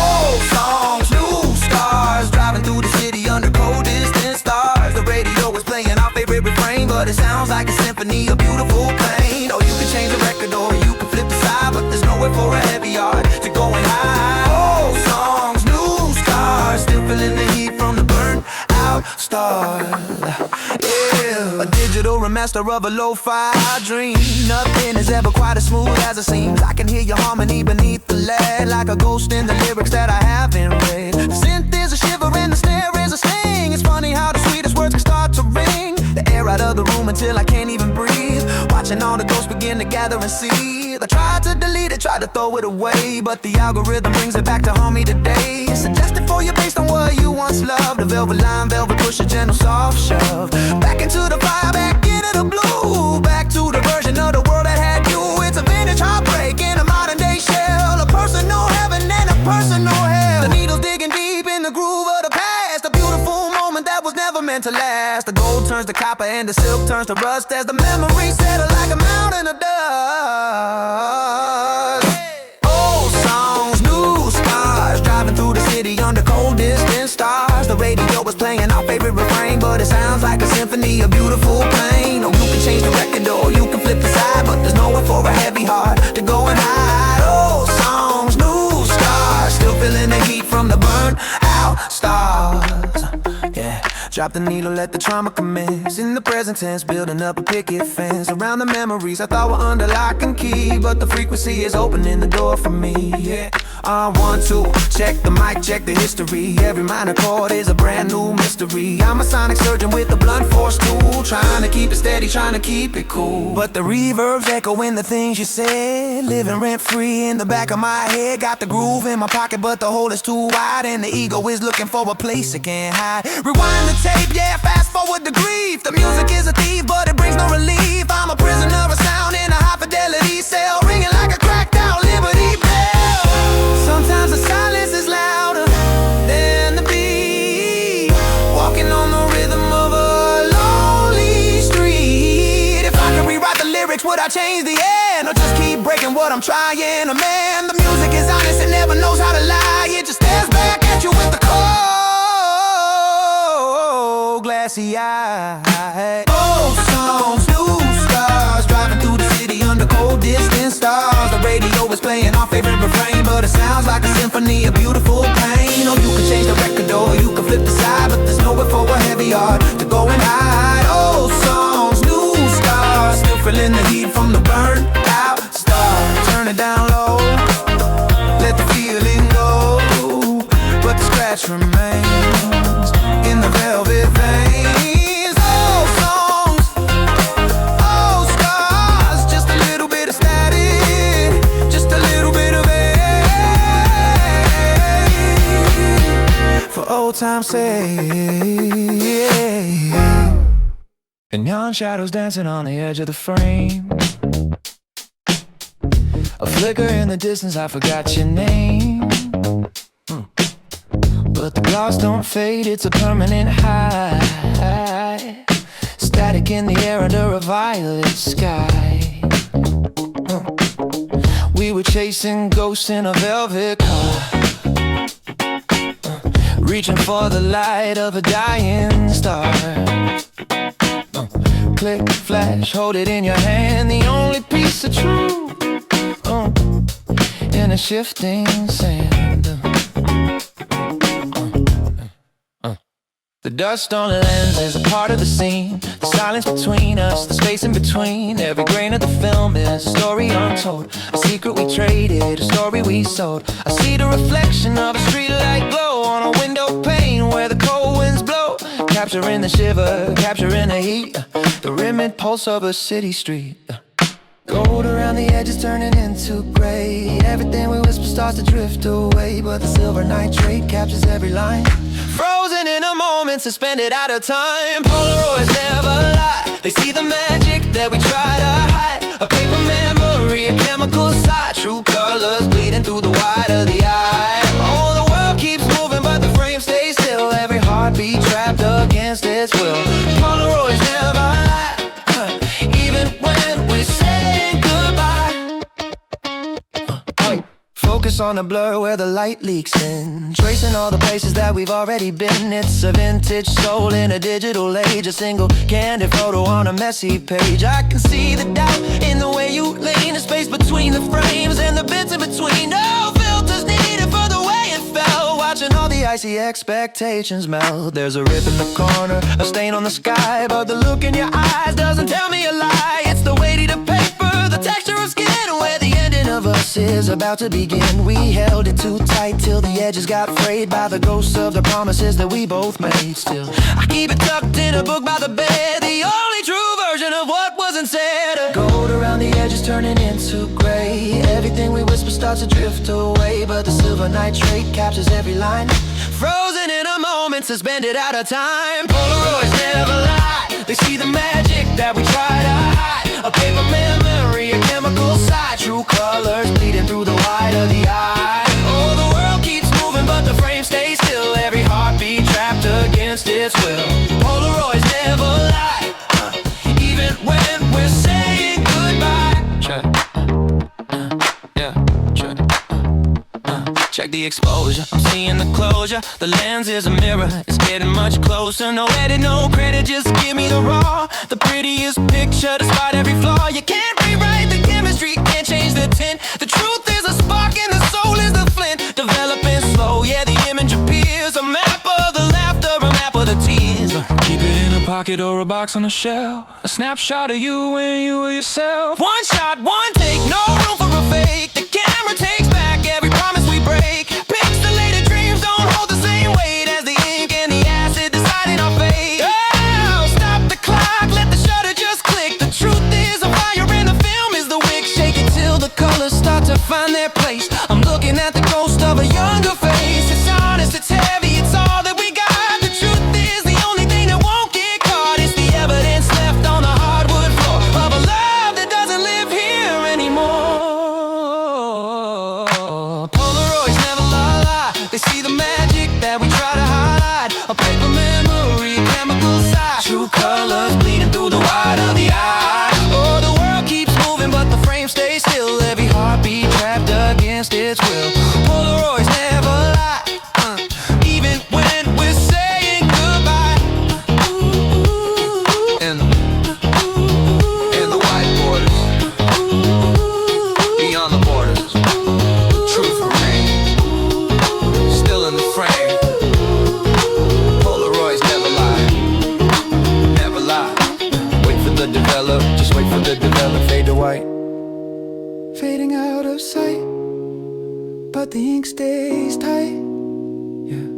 Old songs, new stars, driving through the city under cold distant stars. The radio was playing our favorite refrain, but it sounds like a symphony, a beautiful pain. Oh, you can change the record or you can flip the side, but there's nowhere for a heavy heart to go and hide. Old songs, new stars, still feeling the heat from the burnt out stars. Yeah, a digital remaster of a lo-fi dream. Nothing is ever quite as smooth as it seems. I can hear your harmony beneath the lead, like a ghost in the lyrics that I haven't read. The synth is a shiver and the snare is a sting. It's funny how the sweetest words can start to ring the air out of the room until I can't even breathe, watching all the ghosts begin to gather and seethe. I tried to delete it, tried to throw it away, but the algorithm brings it back to haunt me today. Suggested for you based on what you once loved, a velvet line, velvet push, a gentle soft shove. Back into the fire, back into the blue, back to the version of the world that had you. It's a vintage heartbreak in a modern day shell, a personal heaven and a personal hell. The needle's digging deep in the groove of the past, a beautiful moment that was never meant to last. The gold turns to copper and the silk turns to rust as the memories settle like a mountain of dust. Old songs, new stars, driving through the city under cold distant stars. The radio was playing our favorite refrain, but it sounds like a symphony, a beautiful pain. Oh, you can change the record or you can flip the side, but there's nowhere for a heavy heart to go and hide. Old songs, new stars, still feeling the heat from the burnt out stars. Yeah, drop the needle, let the trauma commence. In the present tense, building up a picket fence around the memories I thought were under lock and key, but the frequency is opening the door for me. Yeah, I want to check the mic, check the history. Every minor chord is a brand new mystery. I'm a sonic surgeon with a blunt force tool, trying to keep it steady, trying to keep it cool. But the reverb's echoing the things you said, living rent free in the back of my head. Got the groove in my pocket, but the hole is too wide, and the ego is looking for a place it can't hide. Rewind the tape, yeah, fast forward the grief. The music is a thief, but it brings no relief. I'm a prisoner of sound in a high fidelity cell, ringing like a cracked out Liberty Bell. Sometimes the silence is louder than the beat, walking on the rhythm of a lonely street. If I could rewrite the lyrics, would I change the end, or just keep breaking what I'm trying? Oh man, the music is honest, it never knows how to lie. It just stares back at you with the cold, glassy eye. Old songs, new stars, driving through the city under cold distant stars. The radio is playing our favorite refrain, but it sounds like a symphony, a beautiful pain. Oh, you can change the record or you can flip the side, but there's nowhere for a heavy heart to go and hide. Old songs, new stars, still feeling the heat from the burnt out stars. Turn it down low, let the feeling go, but the scratch remains in the velvet veins. Old songs, old scars, just a little bit of static, just a little bit of ache, for old time's sake. And neon shadows dancing on the edge of the frame, a flicker in the distance, I forgot your name. But the gloss don't fade, it's a permanent high. Static in the air under a violet sky. We were chasing ghosts in a velvet car, reaching for the light of a dying star. Click, flash, hold it in your hand, the only piece of truth in a shifting sand. The dust on the lens is a part of the scene, the silence between us, the space in between. Every grain of the film is a story untold, a secret we traded, a story we sold. I see the reflection of a streetlight glow on a window pane where the cold winds blow. capturing the shiver, capturing the heat, the rhythmic pulse of a city street. Gold around the edges turning into gray. Everything we whisper starts to drift away, but the silver nitrate captures every line. Frozen in a moment, suspended out of time. Polaroids never lie. They see the magic that we try to hide. A paper memory, a chemical side. True colors bleeding through the white of the eye. Oh, the world keeps moving, but the frame stays still. Every heartbeat trapped against its will. Polaroids never lie. Even when we say goodbye. Focus on the blur where the light leaks in, tracing all the places that we've already been. It's a vintage soul in a digital age, a single candid photo on a messy page. I can see the doubt in the way you lean, the space between the frames and the bits in between. No filters needed for the way it felt, watching all the icy expectations melt. There's a rip in the corner, a stain on the sky, but the look in your eyes doesn't tell me a lie. It's the weight of the paper, the texture of skin, where the ending of us is about to begin. We held it too tight till the edges got frayed by the ghosts of the promises that we both made. Still, I keep it tucked in a book by the bed, the only true version of what wasn't said. Gold around the edges turning into gray. Everything we whisper starts to drift away, but the silver nitrate captures every line. Frozen in a moment, suspended out of time. Polaroids never lie. They see the magic that we try to hide. A paper memory, a chemical side. True colors bleeding through the white of the eye. Oh, the world keeps moving, but the frame stays still. Every heartbeat trapped against its will. Polaroids never lie, even when we're saying goodbye. Check, yeah, check. Check the exposure, I'm seeing the closure. The lens is a mirror, it's getting much closer. No edit, no credit, just give me the raw. The prettiest picture despite every flaw. You can't rewrite the chemistry, can't change the tint. The truth is a spark and the soul is the flint. Developing slow, yeah, the image appears. A map of the laughter, a map of the tears. Keep it in a pocket or a box on a shelf. A snapshot of you when you were yourself. One shot, one take, no room for a fake. The camera takes back every promise we break. Pixelated dreams don't hold the same weight as the ink and the acid deciding our fate. Oh, stop the clock, let the shutter just click. The truth is a fire in the film is the wick. Shake it till the colors start to find their place. I'm looking at the ghost of a younger face. It's honest, it's heavy, it's all that we got. The truth is the only thing that won't get caught. It's the evidence left on the hardwood floor of a love that doesn't live here anymore. Polaroids never lie. They see the magic that we try to hide. A paper memory, a chemical side. True colors bleeding through the white of the eye. Oh, the world keeps moving, but the frame stays still. Every heartbeat trapped against its will. Polaroids never lie, even when we're saying goodbye. In the white borders, beyond the borders, truth remains, still in the frame. Polaroids never lie, never lie. Wait for the develop, just wait for the develop. Fade to white, fading out of sight, but the ink stays tight. Yeah,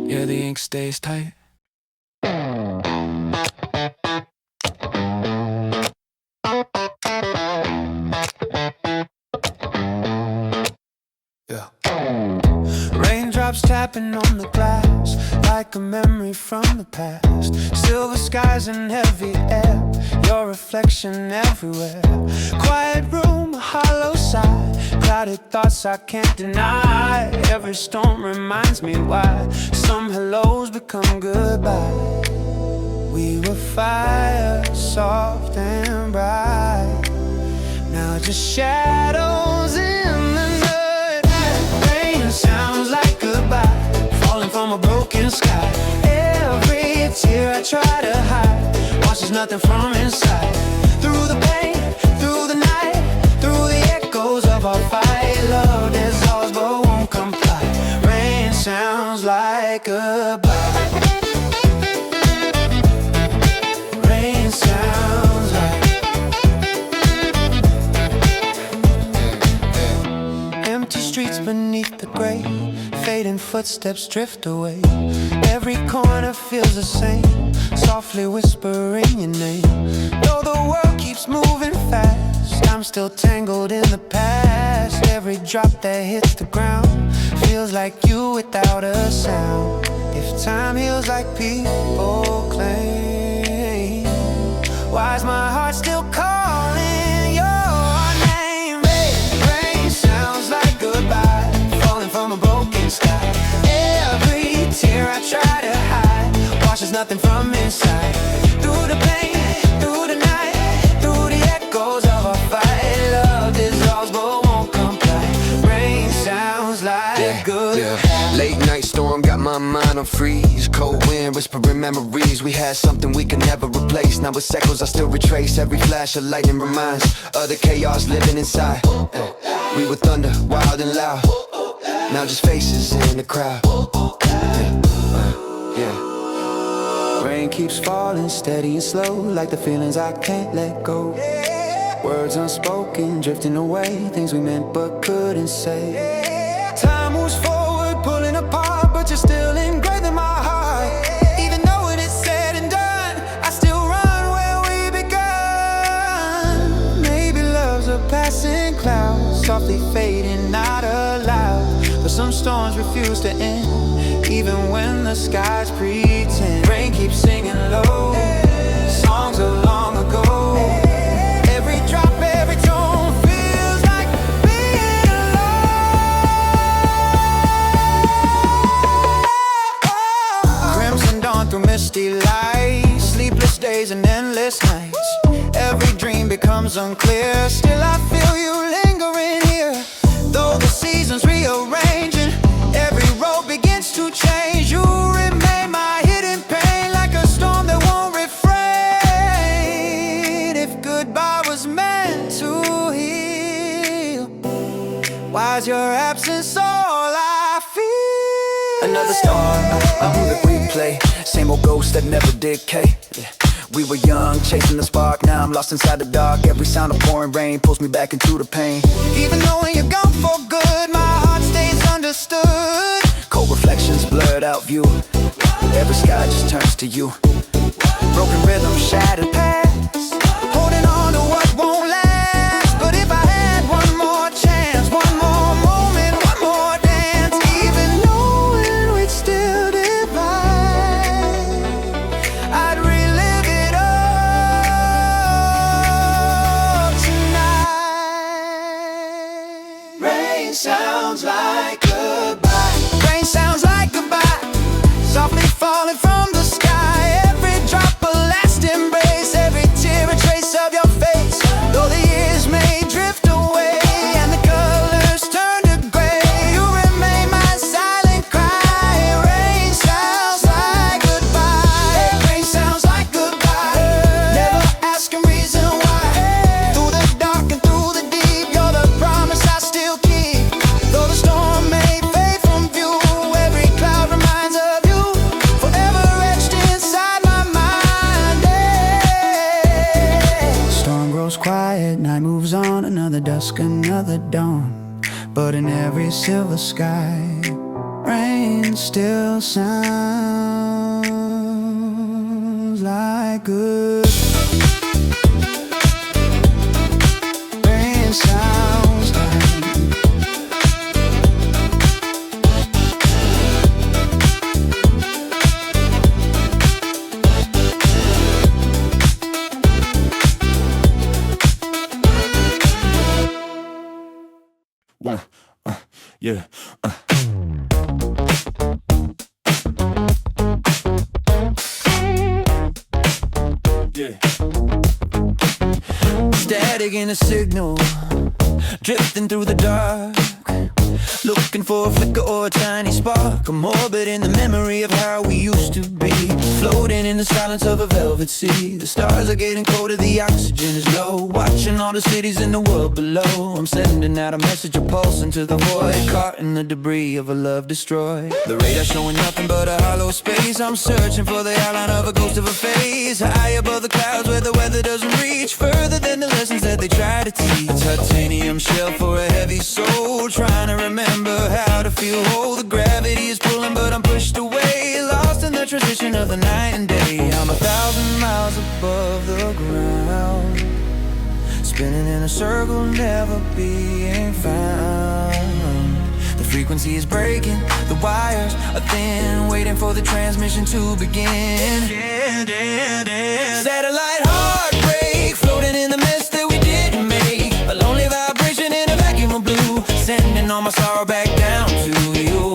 yeah, the ink stays tight. Yeah. Raindrops tapping on the glass, like a memory from the past. Silver skies and heavy air, your reflection everywhere. Quiet room, a hollow sigh, clouded thoughts I can't deny. Every storm reminds me why some hellos become goodbye. We were fire, soft and bright, now just shadows in the night. Rain sounds like goodbye, falling from a broken sky. Every tear I try to hide washes nothing from inside. Through the pain, through the night, through the echoes of our fight. Love dissolves but won't comply. Rain sounds like goodbye. Rain sounds like empty streets beneath the gray. fading footsteps drift away. Every corner feels the same, softly whispering your name. Though the world keeps moving fast, I'm still tangled in the past. Every drop that hits the ground feels like you without a sound. If time heals like people claim, why is my heart still calling your name? Rain sounds like goodbye, falling from a broken sky. Every tear I try to hide washes nothing from inside. Through the pain, through the night, through the echoes of our fight, love dissolves but won't comply. Rain sounds like goodbye. Late night storm got my mind on freeze. Cold wind whispering memories. We had something we could never replace. Now it's echoes I still retrace. Every flash of lightning reminds of the chaos living inside. We were thunder, wild and loud. Now just faces in the crowd. Rain keeps falling steady and slow, like the feelings I can't let go. Words unspoken, drifting away, things we meant but couldn't say. Time moves forward, pulling apart, but you're still engraved in my heart. Even though when it's said and done, I still run where we begun. Maybe love's a passing cloud, softly fading, not aloud. But some storms refuse to end, even when the skies pretend. Rain keeps singing low, songs of long ago. Every drop, every tone feels like being alone. Crimson dawn through misty lights, sleepless days and endless nights. Every dream becomes unclear, still I feel you lingering here. Though the seasons rearranging, every road begins to change. You remain my hidden pain, like a storm that won't refrain. If goodbye was meant to heal, why's your absence all I feel? Another star, I'm the replay. Same old ghost that never decay. We were young, chasing the spark. Now I'm lost inside the dark. Every sound of pouring rain pulls me back into the pain. Even though when you're gone for good, my heart stays understood. Cold reflections, blurred out view. Every sky just turns to you. Broken rhythm, shattered past, holding on to what won't last. But if I had one more chance, one more moment, one more dance, even knowing we'd still divide, I'd relive it all tonight. Rain sounds like goodbye. Rain sounds like goodbye, softly falling from the sky. Every drop a last embrace, every tear a trace of your face. Though the years may drift away and the colors turn to gray, you remain my silent cry. Rain sounds like goodbye. Rain sounds like goodbye. Never asking reason why. Through the dark and through the deep, you're the promise I still keep. Though the storm may fade from view, every cloud reminds of you, forever etched inside my mind. Storm grows quiet, night moves on, another dusk, another dawn. But in every silver sky, rain still sounds like good. Rain sounds like one, yeah. Yeah. Static in a signal, drifting through the dark, looking for a flicker or a tiny spark. I'm orbit in the memory of how we used to be, floating in the silence of a velvet sea. The stars are getting colder, the oxygen is low, watching all the cities in the world below. I'm sending out a message, a pulse into the void, caught in the debris of a love destroyed. The radar showing nothing but a hollow space. I'm searching for the outline of a ghost of a face, high above the clouds where the weather doesn't reach, further than the lessons that they try to teach. Titanium shell for a heavy soul, trying to remember how to feel whole. The gravity of the night and day. I'm 1,000 miles above the ground, spinning in a circle, never being found. The frequency is breaking, the wires are thin, waiting for the transmission to begin. Satellite heartbreak, floating in the mist that we didn't make. A lonely vibration in a vacuum of blue, sending all my sorrow back down to you.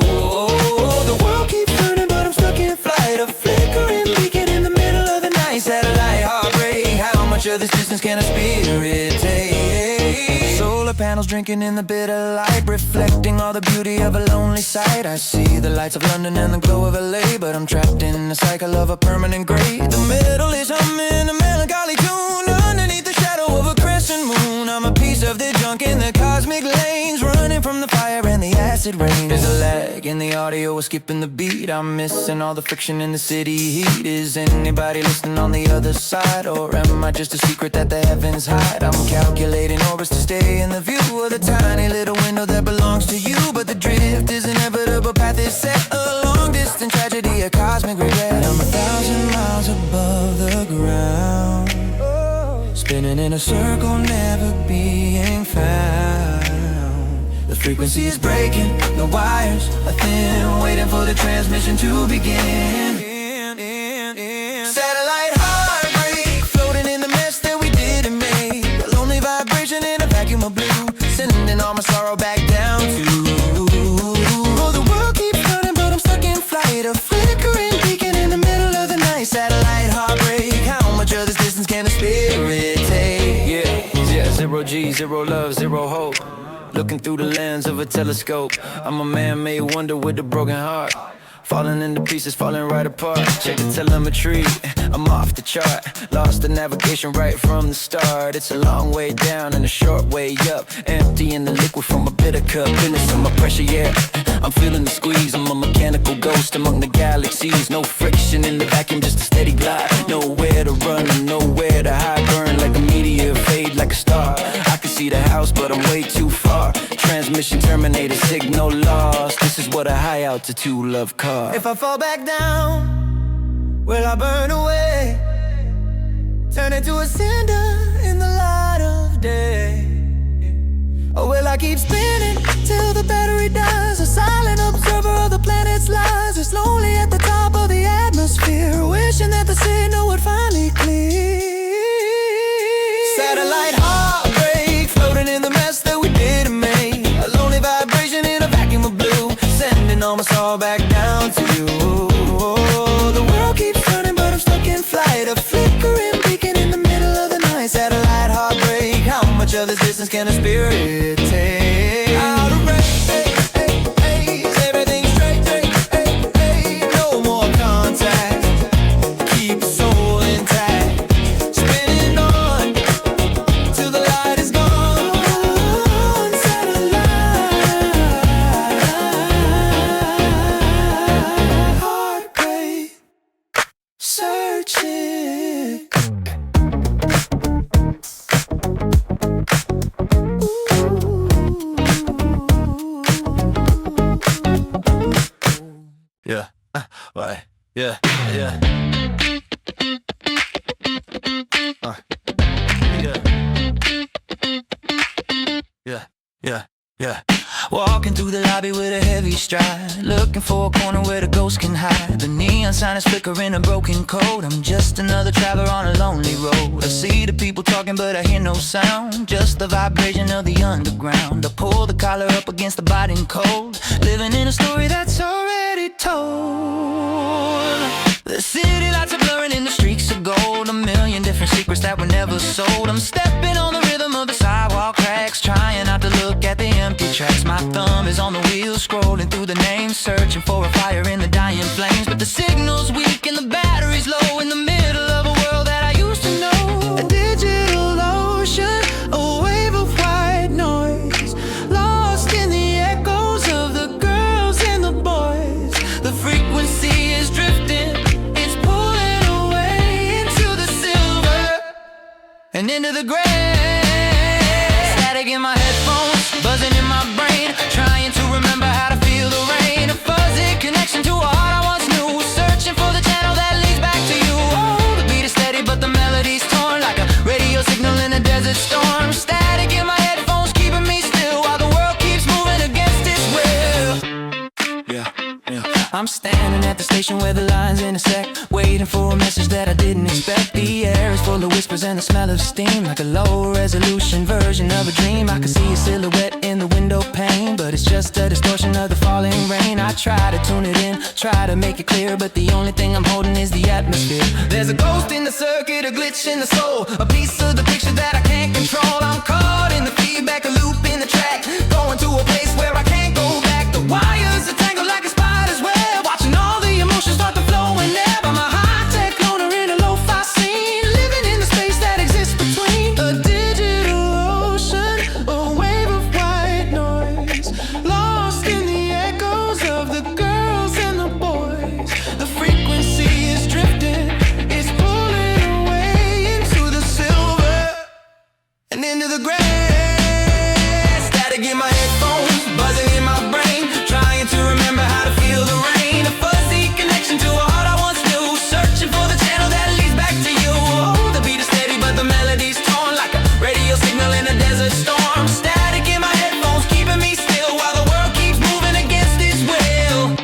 The world keeps turning, but I'm stuck in flight, a flickering beacon in the middle of the night. Satellite heartbreak, how much of this distance can a spirit take? Solar panels drinking in the bitter light, reflecting all the beauty of a lonely sight. I see the lights of London and the glow of LA, but I'm trapped in the cycle of a permanent gray. The middle is humming a melancholy tune underneath the shadow of a crescent moon. I'm a piece of the junk in the cosmic lanes, running from the fire and the acid rain. There's a lag in the audio, we're skipping the beat. I'm missing all the friction in the city heat. Is anybody listening on the other side, or am I just a secret that the heavens hide? I'm calculating orbits to stay in the view of the tiny little window that belongs to you. But the drift is inevitable, path is set, a long distance tragedy, a cosmic regret. I'm 1,000 miles above the ground, spinning in a circle, never being found. The frequency is breaking, the wires are thin, waiting for the transmission to begin. Satellite heartbreak, floating in the mess that we didn't make. A lonely vibration in a vacuum of blue, sending all my sorrow back down to you. Oh, the world keeps turning, but I'm stuck in flight, a flickering beacon in the middle of the night. Satellite heartbreak, how much of this distance can a spirit take? Yeah, zero G, zero love, zero hope. Looking through the lens of a telescope, I'm a man-made wonder with a broken heart, falling into pieces, falling right apart. Check the telemetry, I'm off the chart, lost the navigation right from the start. It's a long way down and a short way up, emptying the liquid from a bitter cup. Business on my pressure, yeah, I'm feeling the squeeze. I'm a mechanical ghost among the galaxies. No friction in the vacuum, just a steady glide. Nowhere to run and nowhere to hide. Burn like a meteor, fade like a star. I can see the house, but I'm way too far. Transmission terminated, signal lost. This is what a high altitude love costs. If I fall back down, will I burn away? Turn into a cinder in the light of day? Or will I keep spinning till the battery dies? A silent observer of the planet's lies, just lonely at the top of the atmosphere, wishing that the signal would finally clear. Satellite heartbreak, floating in the mess that we didn't make. A lonely vibration in a vacuum of blue, sending all my soul back down to you. The world keeps turning, but I'm stuck in flight, a flickering beacon in the middle of the night. Satellite heartbreak, how much of this distance can a spirit take? Out of race, everything's straight, no more contact, keep the soul intact, spinning on till the light is gone. Satellite heartbreak, searching. Yeah, right, yeah, yeah. Yeah. Walking through the lobby with a heavy stride, looking for a corner where the ghost can hide. The neon sign is flickering, a broken code. I'm just another traveler on a lonely road. I see the people talking, but I hear no sound, just the vibration of the underground. I pull the collar up against the biting cold, living in a story that's already told. The city lights are blurring in the streaks of gold, a million different secrets that were never sold. I'm stepping on the rhythm of the sidewalk cracks, trying not to look at the empty tracks. My thumb is on the wheel, scrolling through the names, searching for a fire in the dying flames. But the signal's weak and the battery's low, in the middle of a world that I used to know. A digital ocean, a wave of white noise, lost in the echoes of the girls and the boys. The frequency is drifting, it's pulling away into the silver and into the gray. Static in my headphones, buzzing in my brain, trying to remember how to feel the rain. A fuzzy connection to a heart I once knew, searching for the chance I'm standing at the station where the lines intersect, waiting for a message that I didn't expect. The air is full of whispers and the smell of steam, like a low-resolution version of a dream. I can see a silhouette in the window pane, but it's just a distortion of the falling rain. I try to tune it in, try to make it clear, but the only thing I'm holding is the atmosphere. There's a ghost in the circuit, a glitch in the soul, a piece of the picture that I can't control. I'm caught in the feedback, a loop in the track, going to a place where I can't go back. The wires are tangled like a spider's web, watching all the emotions start to flow and ebb. I'm a high-tech loner in a lo-fi scene, living in the space that exists between a digital ocean, a wave of white noise, lost in the echoes of the girls and the boys. The frequency is drifting, it's pulling away into the silver and into the gray. Static in my headphones, buzzing in my brain, trying to remember how to feel the rain. A fuzzy connection to a heart I once knew, searching for the channel that leads back to you. Oh, the beat is steady but the melody's torn, like a radio signal in a desert storm. Static in my headphones, keeping me still while the world keeps moving against its will.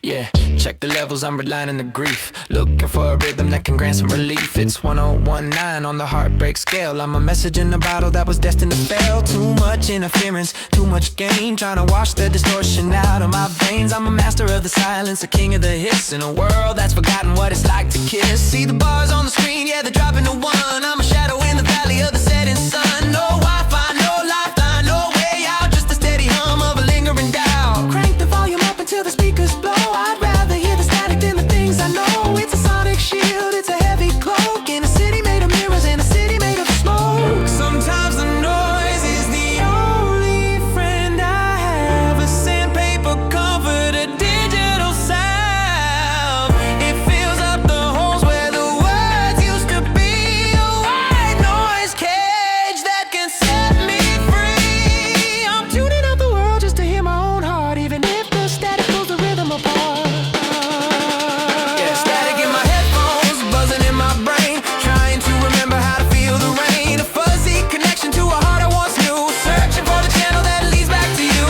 Yeah, check the levels, I'm relying on the grief, looking for a rhythm that can grant some relief. It's 1019 on the heartbreak scale. I'm a message in a bottle that was destined to fail. Too much interference, too much gain, trying to wash the distortion out of my veins. I'm a master of the silence, a king of the hits, in a world that's forgotten what it's like to kiss. See the bars on the screen, yeah, they're dropping to one. I'm a shadow in the valley of the setting sun. No Wi-Fi, no lifeline, no way out, just a steady hum of a lingering doubt. Crank the volume up until the speakers blow. I'd rather hear the static than the things I know. It's a sonic shield, it's a heavy cloak, in a city made of mirrors, in a city made of smoke. Sometimes the noise is the only friend I have, a sandpaper covered, a digital sound. It fills up the holes where the words used to be, a white noise cage that can set me free. I'm tuning out the world just to hear my own heart, even if the static pulls the rhythm apart. Yeah, static in my headphones, buzzing in my brain, trying to remember how to feel the rain. A fuzzy connection to a heart I once knew, searching for the channel that leads back to you.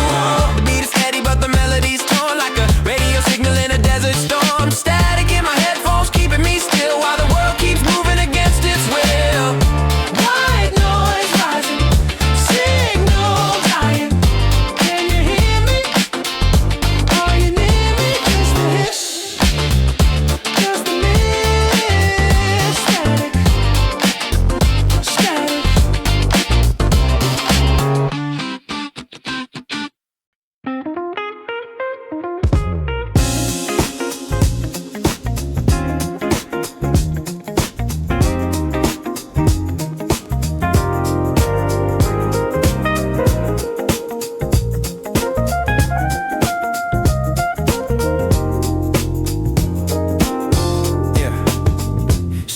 The beat is steady but the melody's torn, like a radio signal in a desert storm. Static in my headphones, keeping me still while the world keeps moving against its will. White noise rising, signal dying. Can you hear me? Are you near me? Just a hiss, just a miss. Static, static.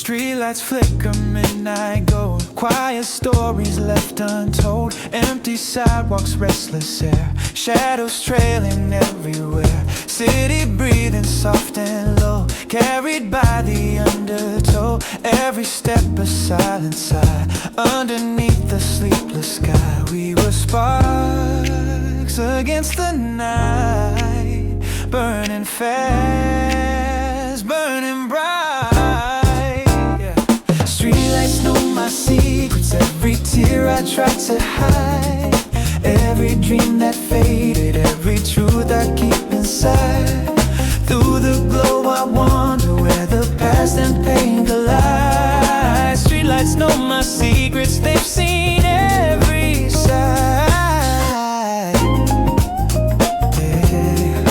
Streetlights flicker, midnight gold, quiet stories left untold, empty sidewalks, restless air, shadows trailing everywhere, city breathing soft and low, carried by the undertow, every step a silent sigh, underneath the sleepless sky. We were sparks against the night, burning fast, burning bright. Streetlights know my secrets, every tear I tried to hide, every dream that faded, every truth I keep inside. Through the glow I wonder where the past and pain collide. Streetlights know my secrets, they've seen every side. Yeah.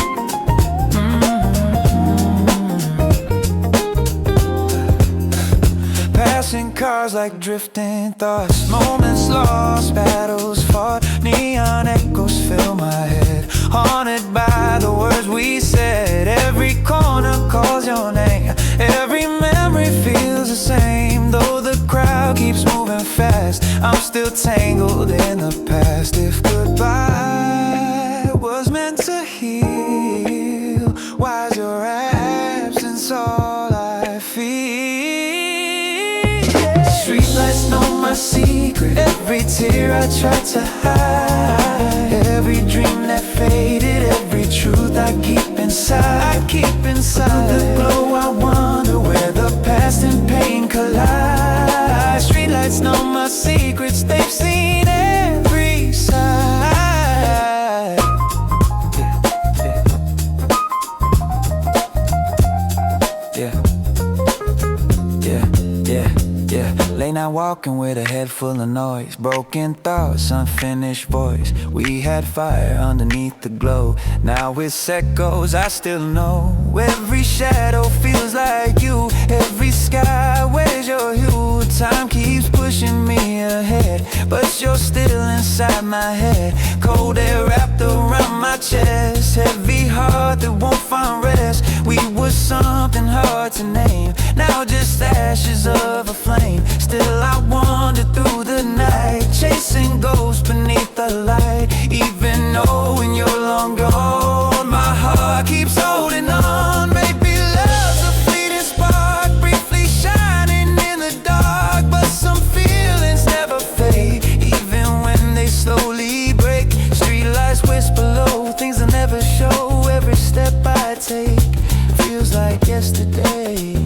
Passing cars like drifting thoughts, moments lost, battles fought, neon echoes fill my head, haunted by the words we said. Every corner calls your name, every memory feels the same. Though the crowd keeps moving fast, I'm still tangled in the past. If goodbye was meant to heal, why's your absence all I feel? Streetlights know my secret, every tear I tried to hide, every dream that faded, every truth I keep keep inside the glow. I wonder where the past and pain collide. Streetlights know my secrets, they've seen every side. Yeah, yeah, yeah, yeah. Late night walking with a head full of noise, broken thoughts, unfinished voice. We had fire underneath the glow. Now it's echoes, I still know. Every shadow feels like you. Every sky wears your hue. Time keeps pushing me ahead, but you're still inside my head. Cold air wrapped around my chest. Heavy heart that won't find rest. We were something hard to name, now just ashes of a flame. Still I wander through the night, chasing ghosts beneath the light. Even knowing you're long gone, my heart keeps holding on. Maybe love's a fleeting spark, briefly shining in the dark, but some feelings never fade, even when they slowly break. Streetlights whisper low, things I never show. Every step I take feels like yesterday.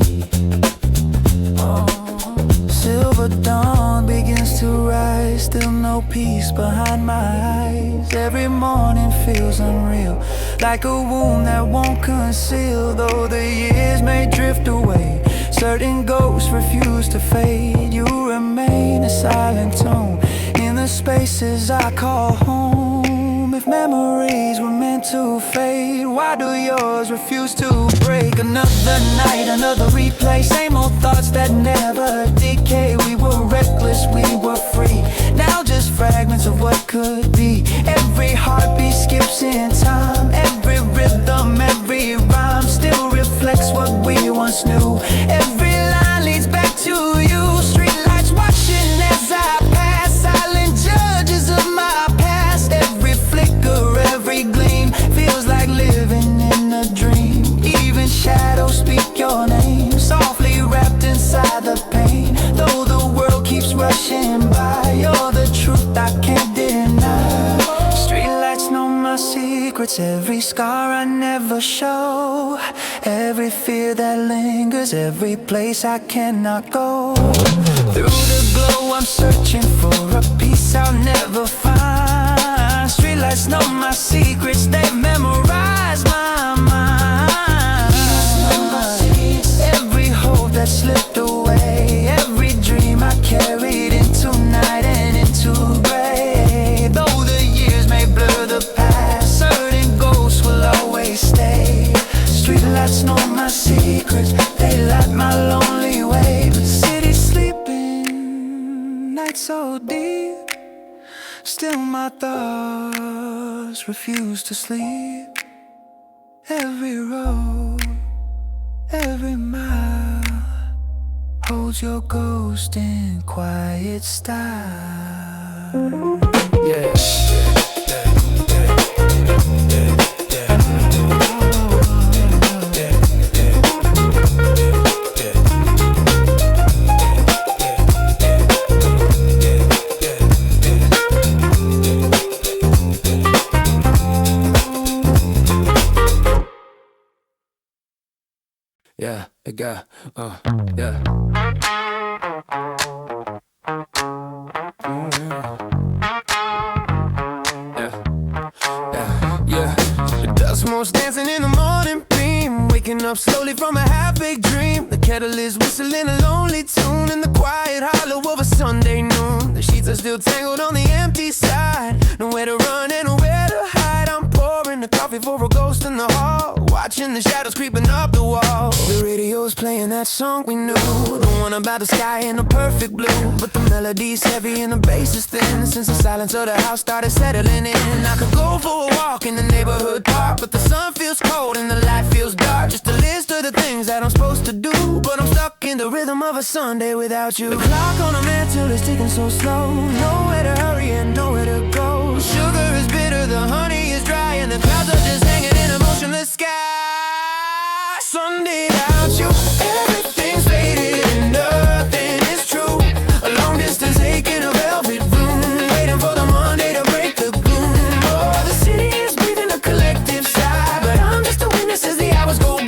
Silver dawn begins to rise, still no peace behind my eyes. Every morning feels unreal, like a wound that won't conceal. Though the years may drift away, certain ghosts refuse to fade. You remain a silent tone in the spaces I call home. If memories were meant to fade, why do yours refuse to break? Another night, another replay, same old thoughts that never decay. We were reckless, we were free, now just fragments of what could be. Every heartbeat skips in time, every rhythm, every rhyme still reflects what we once knew. Every line leads back to you. Streetlights watching as I pass, silent judges of my past. Every flicker, every gleam feels like living in a dream. Even shadows speak your name, softly wrapped inside the pain. Though the world keeps rushing by, you're the truth I can't deny. Streetlights know my secrets, every scar I never show, every fear that lingers, every place I cannot go. Through the glow I'm searching for a peace I'll never find. Streetlights know my secrets, they memorize my mind. Every hope that slipped away, every dream I carried into night and into gray. Though the years may blur the past, certain ghosts will always stay. Streetlights know my secrets, they light my lonely way. The city's sleeping, night so deep, still my thoughts refuse to sleep. Every road, every mile holds your ghost in quiet style. Yeah. Yeah, it got, yeah. Yeah. The dust motes dancing in the morning beam, waking up slowly from a half-baked dream. The kettle is whistling a lonely tune in the quiet hollow of a Sunday noon. The sheets are still tangled on the empty side, nowhere to run and nowhere to hide. I'm pouring the coffee for a ghost in the hall, watching the shadows creeping up the wall. The radio's playing that song we knew, the one about the sky in a perfect blue. But the melody's heavy and the bass is thin, since the silence of the house started settling in. I could go for a walk in the neighborhood park, but the sun feels cold and the light feels dark. Just a list of the things that I'm supposed to do, but I'm stuck in the rhythm of a Sunday without you. The clock on the mantle is ticking so slow, nowhere to hurry and nowhere to go. Sugar is bitter, the honey is dry, and the clouds are just hanging in a motionless sky. Sunday without you, everything's faded and nothing is true. A long distance ache in a velvet room, waiting for the Monday to break the gloom. Oh, the city is breathing a collective sigh, but I'm just a witness as the hours go by.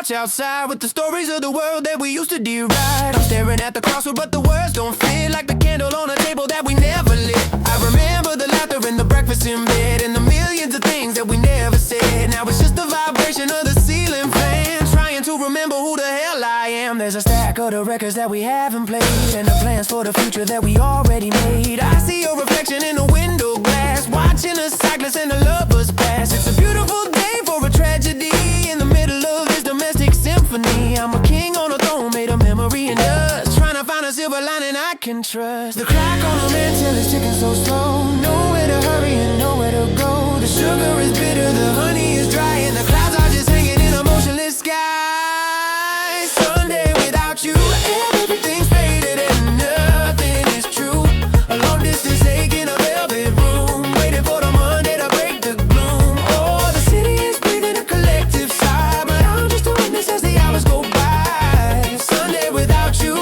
porch outside with the stories of the world that we used to deride. I'm staring at the crossroad, but the words don't fit like the candle on a table that we never lit. I remember the laughter and the breakfast in bed and the millions of things that we never said. Now it's just the vibration of the ceiling fan, trying to remember who the hell I am. There's a stack of the records that we haven't played and the plans for the future that we already made. I see your reflection in the window glass, watching the cyclists and the lovers pass. It's a beautiful day for a tragedy in the middle of this domestic symphony. I'm a king on a throne made of memory and dust, trying to find a silver lining I can trust. The clock on the mantle is ticking so slow, nowhere to hurry and nowhere to go. The sugar is bitter, the honey is dry, and the clouds are just hanging in a motionless sky. Sunday without you, everything's faded and nothing is true. A long distance aching a velvet room, waiting for the Monday to break the gloom. Oh, the city is breathing a collective sigh, but I'm just a witness as the hours go by. Sunday without you,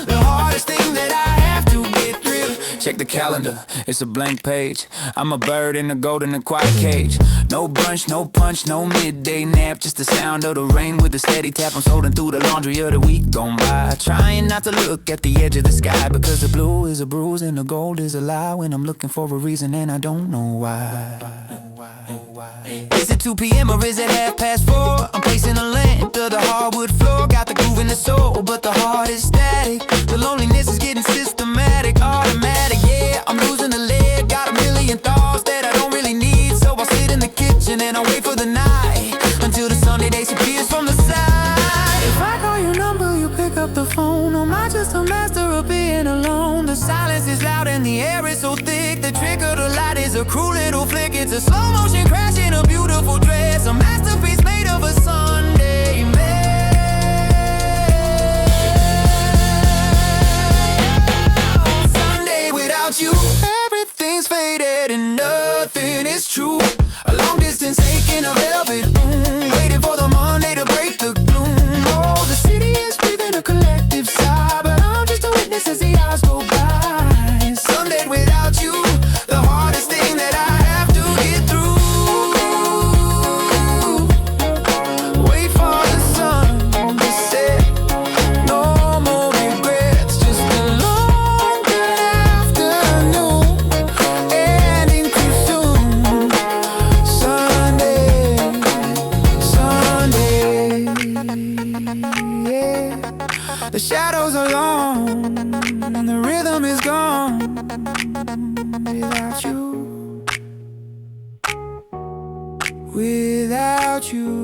the hardest thing that I have to get through. Check the calendar, it's a blank page. I'm a bird in a golden and quiet cage. No brunch, no punch, no midday nap, just the sound of the rain with a steady tap. I'm sorting through the laundry of the week gone by, trying not to look at the edge of the sky, because the blue is a bruise and the gold is a lie, when I'm looking for a reason and I don't know why. Is it 2 p.m. or is it 4:30? I'm pacing a lamp to the hardwood floor, got the groove in the soul, but the heart is static. The loneliness is getting systematic, automatic, yeah, I'm losing the lead. Got a million thoughts that I don't really need, so I'll sit in the kitchen and I'll wait for the night until the Sunday disappears from the side. If I call your number, you pick up the phone. Am I just a master of being alone? The silence is loud and the air is so thick. The trick of the light is a cruel little flick. It's a slow motion crash in a beautiful dress, a masterpiece made of a Sunday mess. Sunday without you, everything's faded and nothing is true. A long distance aching a velvet room, waiting for the Monday to break the gloom. Oh, the city is breathing a collective sigh, but I'm just a witness as the hours go by. Sunday without you, the hardest thing that I have to get through. Wait for the sun to set, no more regrets, just a long good afternoon, ending too soon. Sunday, Sunday, yeah. The shadows are long and the rhythm is gone without you, without you.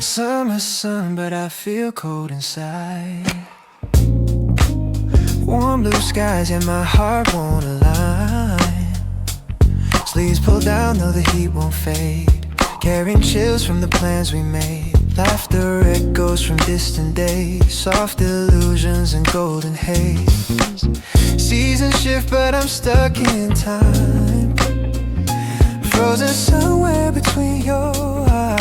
Summer sun, but I feel cold inside. Warm blue skies and my heart won't align. Sleeves pulled down, though the heat won't fade. Carrying chills from the plans we made. Laughter echoes from distant days. Soft illusions and golden haze. Seasons shift, but I'm stuck in time, frozen somewhere between your eyes.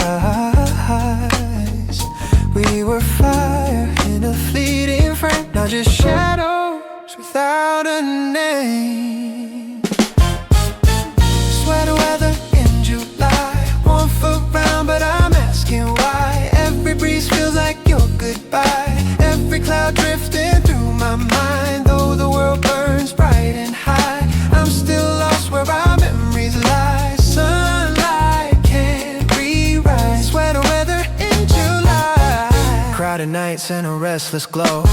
We were fire in a fleeting frame, now just shadows without a name. Sweater weather in July, 1 foot round, but I'm asking why. Every breeze feels like your goodbye, every cloud drifting through my mind. Though the world burns bright and high, I'm still lost where our memories lie. Sunlight can't rewrite sweater weather in July. Crowded nights and a restless glow,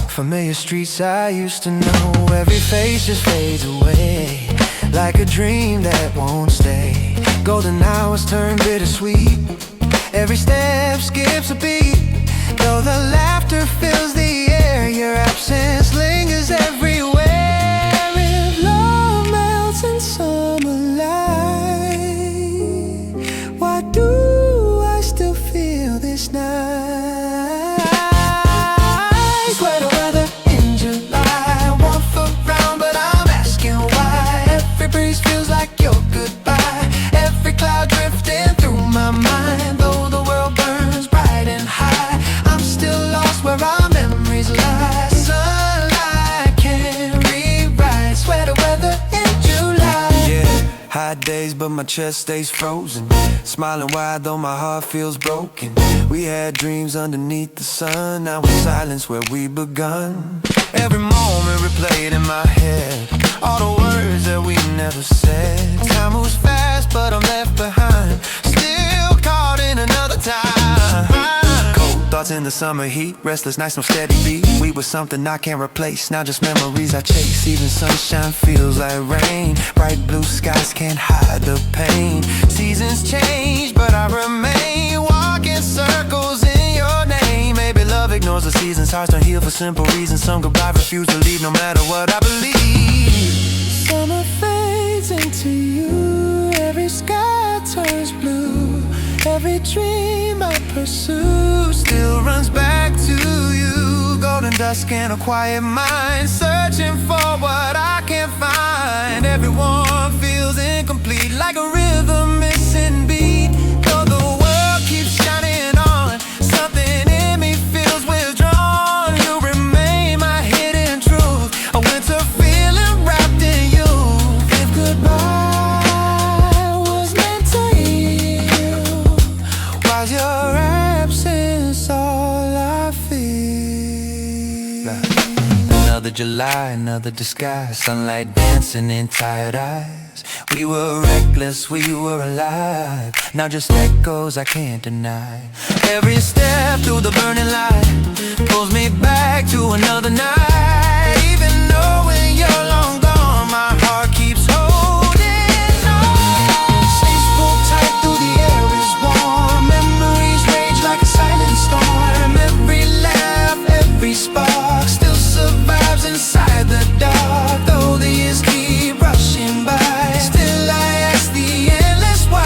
familiar streets I used to know. Every face just fades away, like a dream that won't stay. Golden hours turn bittersweet, every step skips a beat. Though the laughter fills the air, your absence lingers everywhere. If love melts in summer light, why do I still feel my chest stays frozen. Smiling wide though my heart feels broken. We had dreams underneath the sun, now in silence where we begun. Every moment replayed in my head, all the words that we never said. Time moves fast but I'm left behind, still caught in another time. Cold thoughts in the summer heat, restless nights, no steady beat. We were something I can't replace, now just memories I chase. Even sunshine feels like rain, bright blue skies can't hide the pain. Seasons change but I remain, walking circles in your name. Maybe love ignores the seasons, hearts don't heal for simple reasons. Some goodbye refuse to leave no matter what I believe. Summer fades into you, every sky turns blue. Every dream I pursue still runs back to you. Golden dusk and a quiet mind, searching for what I can't find. Everyone feels incomplete, like a rhythm missing beat. Though the world keeps shining on, something in me feels withdrawn. You remain my hidden truth, a winter feeling wrapped in you. If goodbye was meant to heal, why's your absence all I feel? Another July, another disguise, sunlight dancing in tired eyes. We were reckless, we were alive, now just echoes I can't deny. Every step through the burning light pulls me back to another night. Even knowing you're long gone, my heart keeps holding on. Sleeps pulled tight through the air is warm, memories rage like a silent storm. Every laugh, every spark still survives inside the dark. Though the years keep rushing by, still I ask the endless why.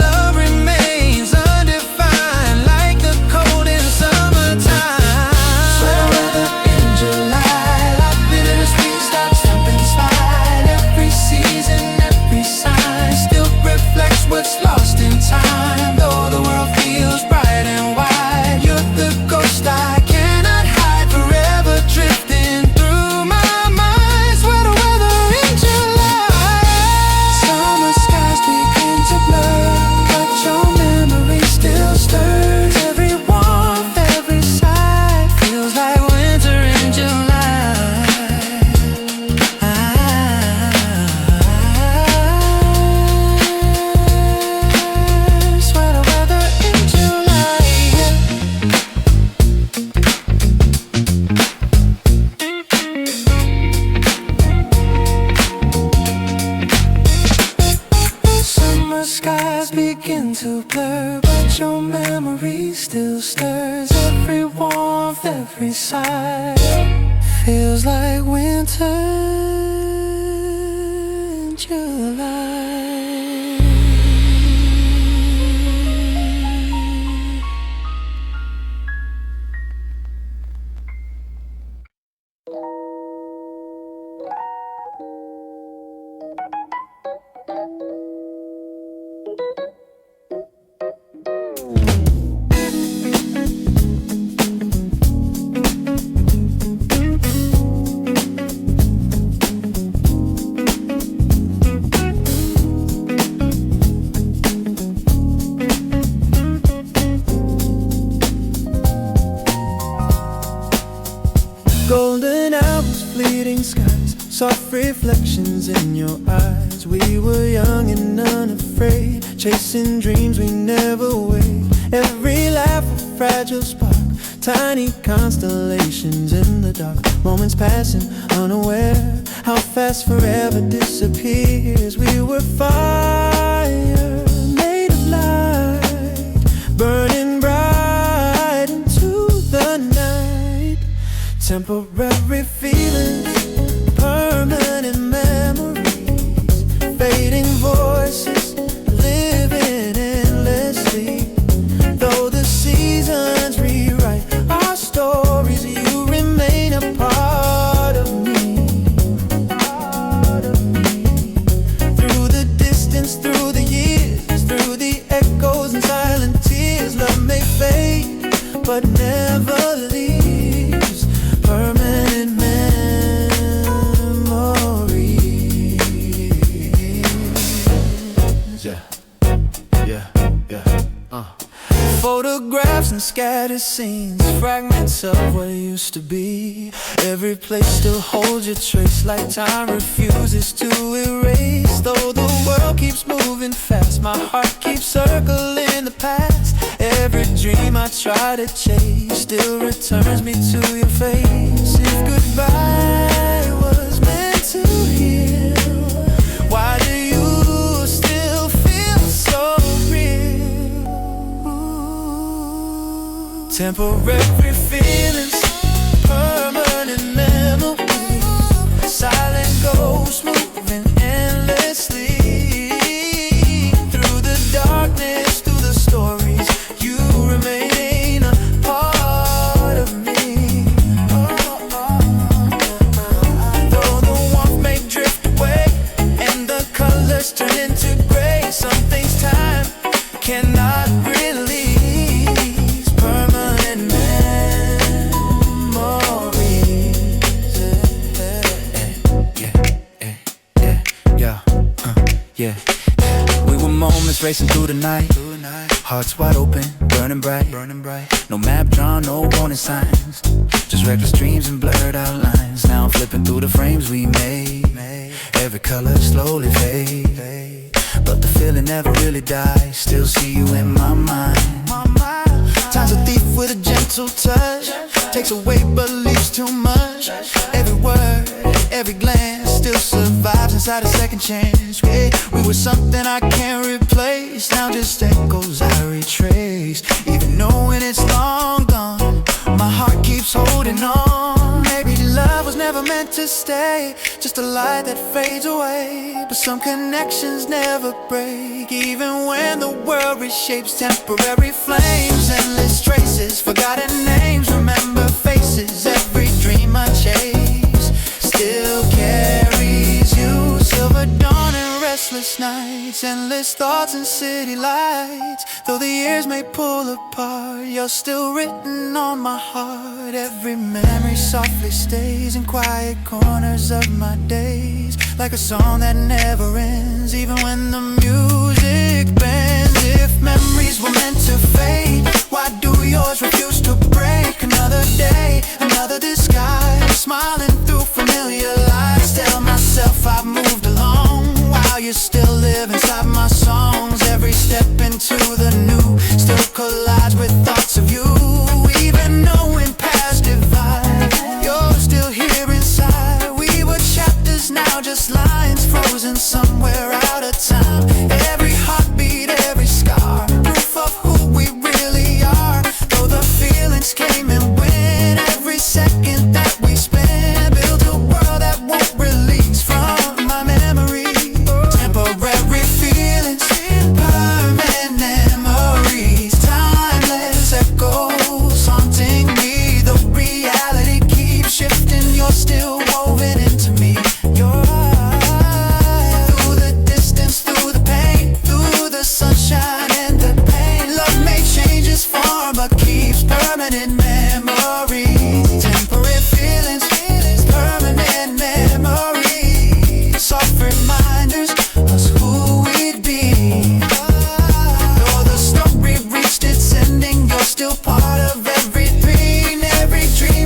Love remains undefined, like the cold in summertime. Sweater weather in July, like bittersweet starts jumping spine. Every season, every sign still reflects what's lost in time. Though the world feels bright and wide, you're the ghost I cannot hide, forever drifting through my mind. Sweater weather in July, summer skies begin to blur, but your memory still stirs. Every warmth, every sigh feels like winter in July. Sweater weather in July, yeah. Summer skies begin to blur, but your memory still stirs. Every warmth, every sigh feels like winter in July. Golden hours, fleeting skies, soft reflections in your eyes. We were young and unafraid, chasing dreams we never weighed. Every laugh a fragile spark, tiny constellations in the dark. Moments passing unaware, how fast forever disappears. We were fire, made of light, burning bright into the night. Temporary feelings, permanent memories, fading voices, living endlessly. Though the seasons rewrite our stories, you remain a part of me. Through the distance, through the years, through the echoes and silent tears, love may fade, but never leaves. Permanent memories. Yeah. scattered scenes, fragments of what used to be. Every place still holds your trace, like time refuses to erase. Though the world keeps moving fast, my heart keeps circling the past. Every dream I try to chase still returns me to your face. If goodbye was meant to heal, why do you still feel so real? Temporary feelings, permanent memories, silent ghosts moving endlessly. Through the darkness, through the stories, you remain a part of me. Though the warmth may drift away and the colors turn into gray, some things time cannot release. Permanent memories. Yeah. We were moments racing through the night, hearts wide open, burning bright. No map drawn, no warning signs, just reckless dreams and blurred outlines. Now I'm flipping through the frames we made. Every color slowly fade, but the feeling never really dies. Still see you in my mind. Time's a thief with a gentle touch, takes away but leaves too much. Every word, every glance still survives inside a second chance. Yeah, we were something I can't replace, now just echoes I retrace. Even knowing it's long gone, my heart keeps holding on. Maybe love was never meant to stay, just a light that fades away. But some connections never break, even when the world reshapes. Temporary flames, endless traces, forgotten names, remember faces. Every dream I chase still carries you. Silver dawn and restless nights, endless thoughts and city lights. Though the years may pull apart, you're still written on my heart. Every memory softly stays in quiet corners of my days, like a song that never ends, even when the music bends. If memories were meant to fade, why do yours refuse to break? Another day, another disguise, smiling through familiar lies. Tell myself I've moved along, while you still live inside my songs. Every step into the new still collides with thoughts of you. Even knowing past divide, you're still here inside. We were chapters, now just lines frozen somewhere out of time. Every heartbeat, every scar, proof of who we really are. Though the feelings came and went, every second that we spent built a world that won't release from my memory. Temporary feelings, permanent memories, timeless echoes haunting me. The reality keeps shifting, you're still woven into me. Your eyes, through the distance, through the pain, through the sunshine and the pain. Love may change its form but keeps permanent memories. Temporary feelings, permanent memories, soft reminders of who we'd be. Though the story reached its ending, you're still part of every dream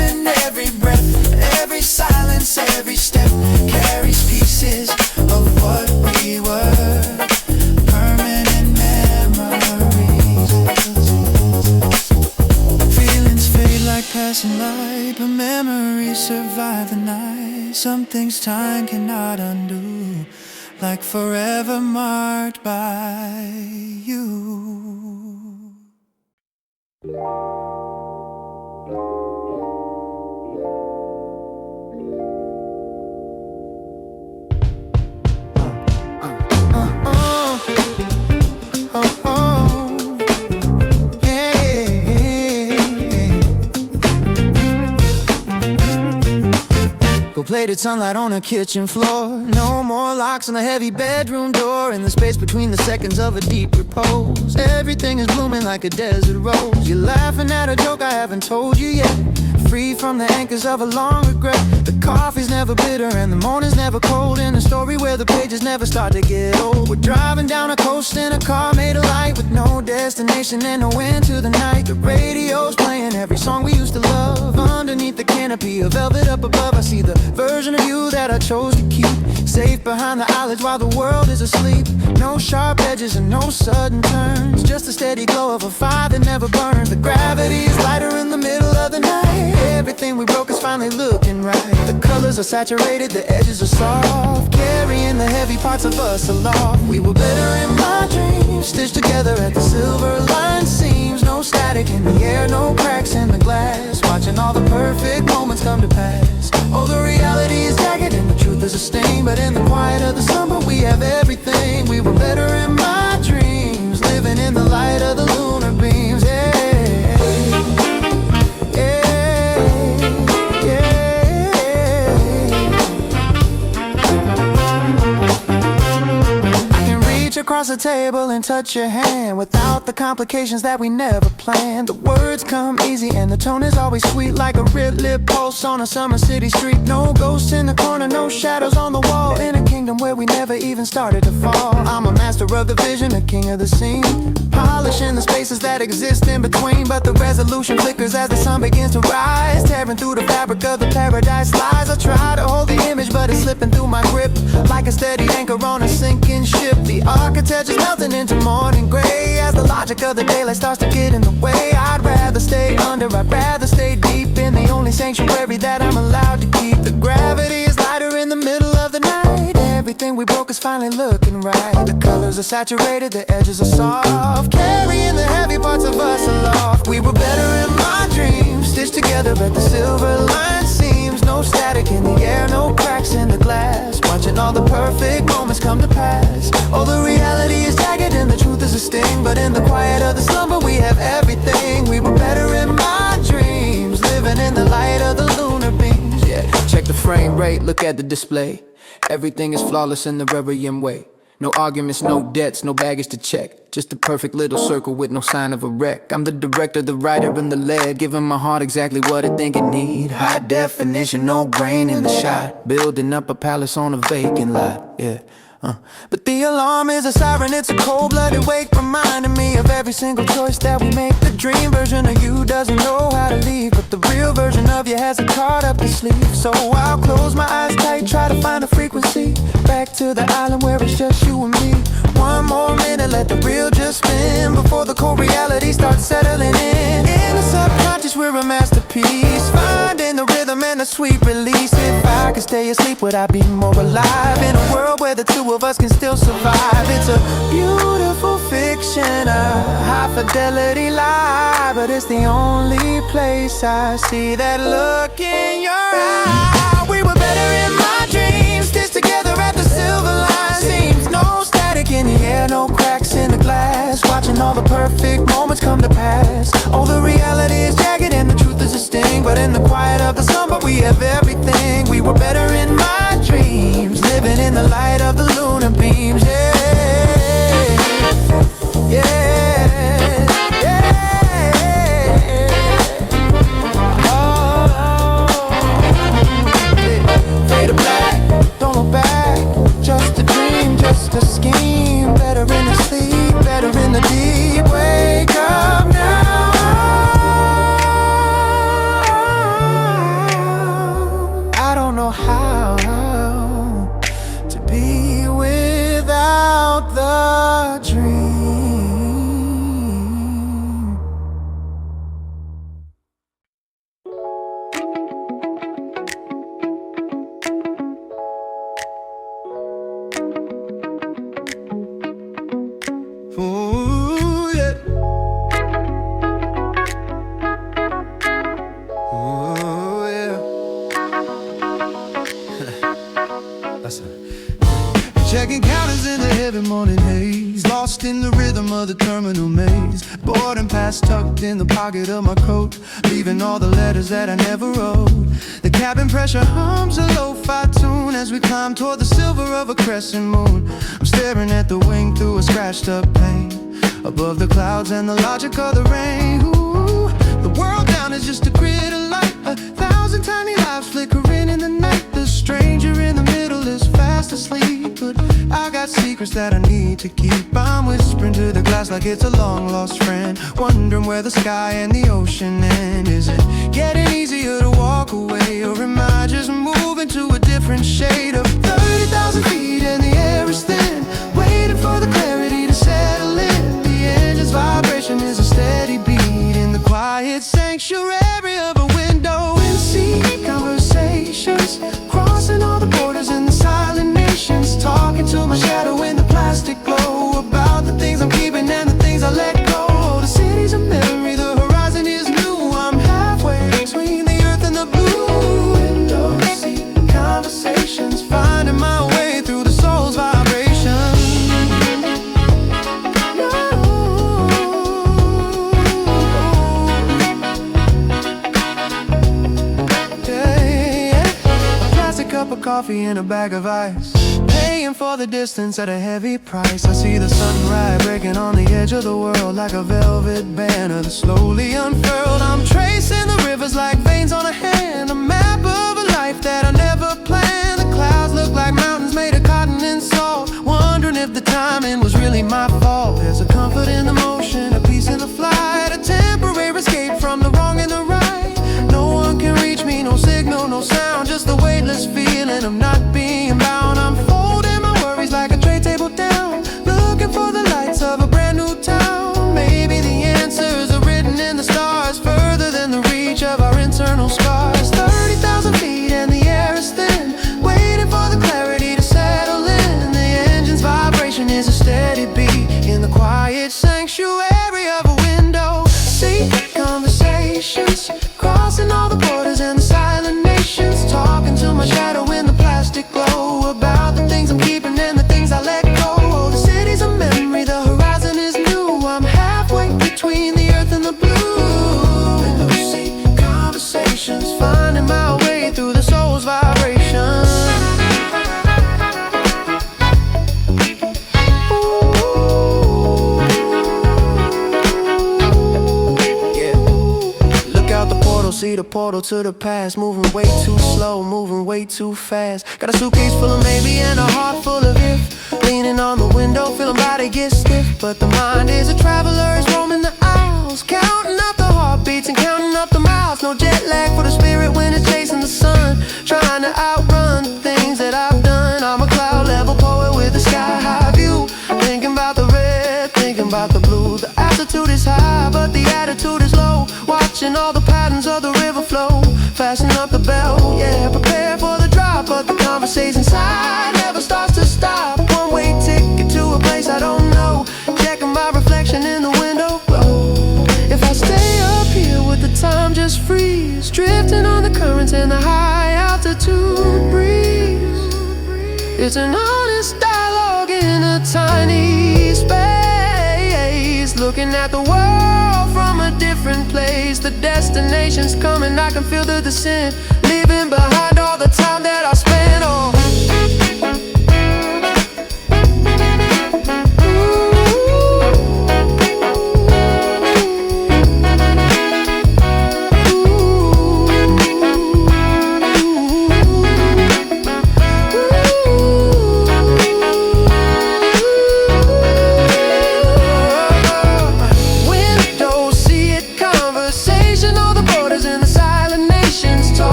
and every breath. Every silence, every step carries pieces of what we were. Permanent memories. Feelings fade like passing light, but memories survive the night. Some things time cannot undo, like forever marked by you. Gold-plated sunlight on a kitchen floor, no more locks on the heavy bedroom door. In the space between the seconds of a deep repose, everything is blooming like a desert rose. You're laughing at a joke I haven't told you yet, free from the anchors of a long regret. The Coffee's never bitter and the morning's never cold, in a story where the pages never start to get old. We're driving down a coast in a car made of light, with no destination and no end to the night. The radio's playing every song we used to love. Underneath the canopy of velvet up above, I see the version of you that I chose to keep safe behind the eyelids while the world is asleep. No sharp edges and no sudden turns, just a steady glow of a fire that never burns. The gravity is lighter in the middle of the night. Everything we broke is finally looking right. The colors are saturated, the edges are soft, carrying the heavy parts of us aloft. We were better in my dreams, stitched together at the silver line seams. No static in the air, no cracks in the glass, watching all the perfect moments come to pass. Oh, the reality is jagged and the truth is a stain, but in the quiet of the slumber we have everything. We were better in my dreams, living in the light of the lunar beams. Yeah. Across the table and touch your hand without the complications that we never planned. The words come easy and the tone is always sweet, like a red lip pulse on a summer city street. No ghosts in the corner, no shadows on the wall, in a kingdom where we never even started to fall. I'm a master of the vision, a king of the scene, polishing the spaces that exist in between. But the resolution flickers as the sun begins to rise, tearing through the fabric of the paradise lies. I try to hold the image but it's slipping through my grip, like a steady anchor on a sinking ship. The architecture's melting into morning gray as the logic of the daylight starts to get in the way. I'd rather stay under, I'd rather stay deep in the only sanctuary that I'm allowed to keep. The gravity is lighter in the middle of the night. Everything we broke is finally looking right. The colors are saturated, the edges are soft, carrying the heavy parts of us aloft. We were better in my dreams, stitched together at the silver line seams. No static in the air, no cracks in the glass, watching all the perfect moments come to pass. Oh, the reality is jagged and the truth is a sting, but in the quiet of the slumber we have everything. We were better in my dreams, living in the light of the lunar beams. Yeah, check the frame rate, look at the display. Everything is flawless in the Reverian way. No arguments, no debts, no baggage to check, just a perfect little circle with no sign of a wreck. I'm the director, the writer, and the lead, giving my heart exactly what it think it need. High definition, no grain in the shot, building up a palace on a vacant lot. Yeah. But the alarm is a siren, it's a cold-blooded wake, reminding me of every single choice that we make. The dream version of you doesn't know how to leave, but the real version of you has a card up the sleeve. So I'll close my eyes tight, try to find a frequency, back to the island where it's just you and me. One more minute, let the reel just spin, before the cold reality starts settling in. In the subconscious we're a masterpiece, finding the rhythm and the sweet release. If I could stay asleep, would I be more alive, in a world where the two of us can still survive? It's a beautiful fiction, a high fidelity lie, but it's the only place I see that look in your eye. We were better in my dreams, stitched together at the silver line seams. No static in the air, no cracks in the glass, watching all the perfect moments come to pass. Oh, the reality is jagged and the truth is a sting, but in the quiet of the slumber we have everything. We were better in my dreams, living in the light of the lunar beams. Yeah, yeah, yeah. Oh, fade to black, don't look back, just a dream, just a scheme. Better in the sleep, better in the deep. Wake up now, I don't know how to be without the dream. Ooh, yeah. Ooh, yeah. Checking counters in the heavy morning haze, lost in the rhythm of the terminal maze. Boarding pass tucked in the pocket of my coat, leaving all the letters that I never wrote. The cabin pressure hums a lo-fi tune as we climb toward the silver of a crescent moon. I'm staring at the wing through a scratched up pane, above the clouds and the logic of the rain. Ooh, the world down is just a grid of light, 1,000 tiny lives flickering in the night. that I need to keep. I'm whispering to the glass like it's a long lost friend, wondering where the sky and the ocean end. Is it getting easier to walk away, or am I just moving to a different shade of 30,000 feet and the air is thin, waiting for the clarity to settle in. The engine's vibration is a steady beat in the quiet sanctuary of a window. And see conversations crossing all the borders in the silent nations, talking to my shadow in the plastic glow about the things I'm keeping and the things I let go. The city's a memory, the horizon is new. I'm halfway between the earth and the blue. Window seat conversations, finding my way through the soul's vibration. A plastic cup of coffee and a bag of ice, paying for the distance at a heavy price. I see the sunrise breaking on the edge of the world like a velvet banner that's slowly unfurled. I'm tracing the rivers like veins on a hand, a map of a life that I never planned. The clouds look like mountains made of cotton and salt, wondering if the timing was really my fault. There's a comfort in the motion, a peace in the flight, a temporary escape from the wrong and the right. No one can reach me, no signal, no sound, just the weightless feeling of not being bound. I'm folding my worries like a tray table down, looking for the lights of a brand new town. Maybe the answers are written in the stars, further than the reach of our internal scars. 30,000 feet and the air is thin, waiting for the clarity to settle in. The engine's vibration is a steady beat in the quiet sanctuary of a window. See conversations crossing all the borders and the silent nations, talking to my shadow in the plastic glow about the things I'm keeping and the things I let go. The city's a memory, the horizon is new. I'm halfway between the earth and the blue. Window seat conversations, finding my way through the soul's vibration. See the portal to the past, moving way too slow, moving way too fast. Got a suitcase full of maybe and a heart full of if, leaning on the window, feeling body get stiff. But the mind is a traveler, is roaming the aisles, counting up the heartbeats and counting up the miles. No jet lag for the spirit when it's chasing the sun, trying to outrun the things that I've done. I'm a cloud level poet with a sky high view, thinking about the red, thinking about the blue. The altitude is high, but the attitude is low, watching all the patterns of the river flow, fasten up the bell, yeah, prepare for the drop. But the conversation side never starts to stop. One-way ticket to a place I don't know, checking my reflection in the window. Oh, if I stay up here, would the time just freeze, drifting on the currents and the high altitude breeze? It's an honest dialogue in a tiny space, looking at the world from a different place. The destination's coming, I can feel the descent, leaving behind all the time that I spent. Oh,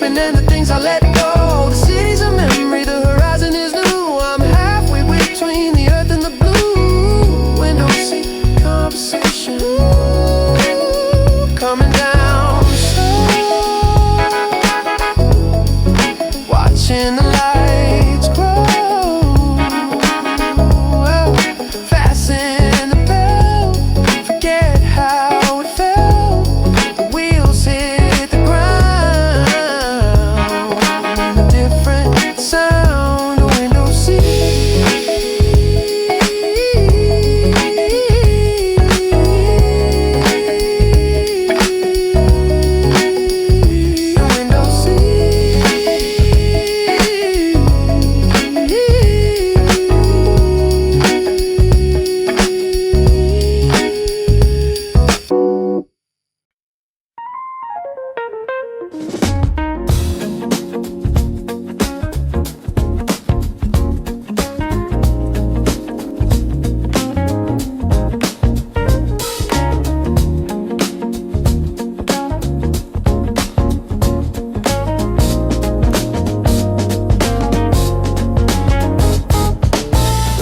and the things I let go. The city's a memory, the horizon is new. I'm halfway between the earth and the blue. Window seat conversation, coming down slow, watching the lights grow. Fasten the bell, forget how it felt. The wheels hit the ground.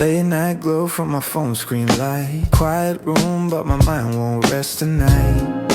Late night glow from my phone screen light. Quiet room, but my mind won't rest tonight.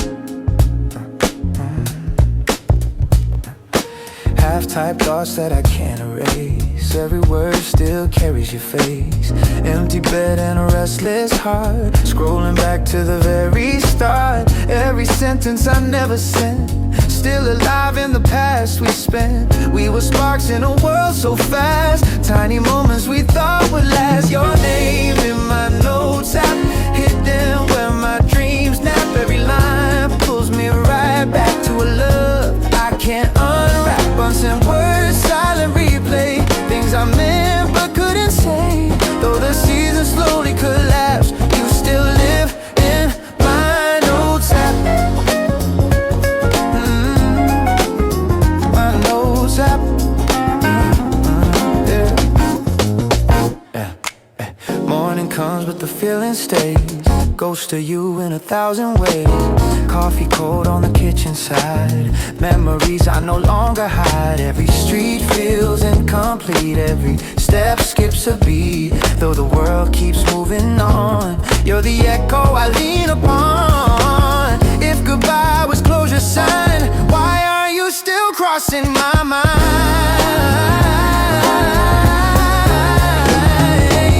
Half-type thoughts that I can't erase. Every word still carries your face. Empty bed and a restless heart. Scrolling back to the very start. Every sentence I never sent. Still alive in the past we spent. We were sparks in a world so fast. Tiny moments we thought would last. Your name in my notes app, hidden where my dreams nap. Every line pulls me right back to a love I can't unwrap. Unsent words, silent replay. Things I meant but couldn't say. Though the seasons slowly collapse, you still live in my notes app. My notes app. Morning comes but the feeling stays. Ghost of you in 1,000 ways. Coffee cold on the kitchen side. Memories I no longer hide. Every street feels incomplete. Every step skips a beat. Though the world keeps moving on, you're the echo I lean upon. If goodbye was closure sign, why are you still crossing my mind?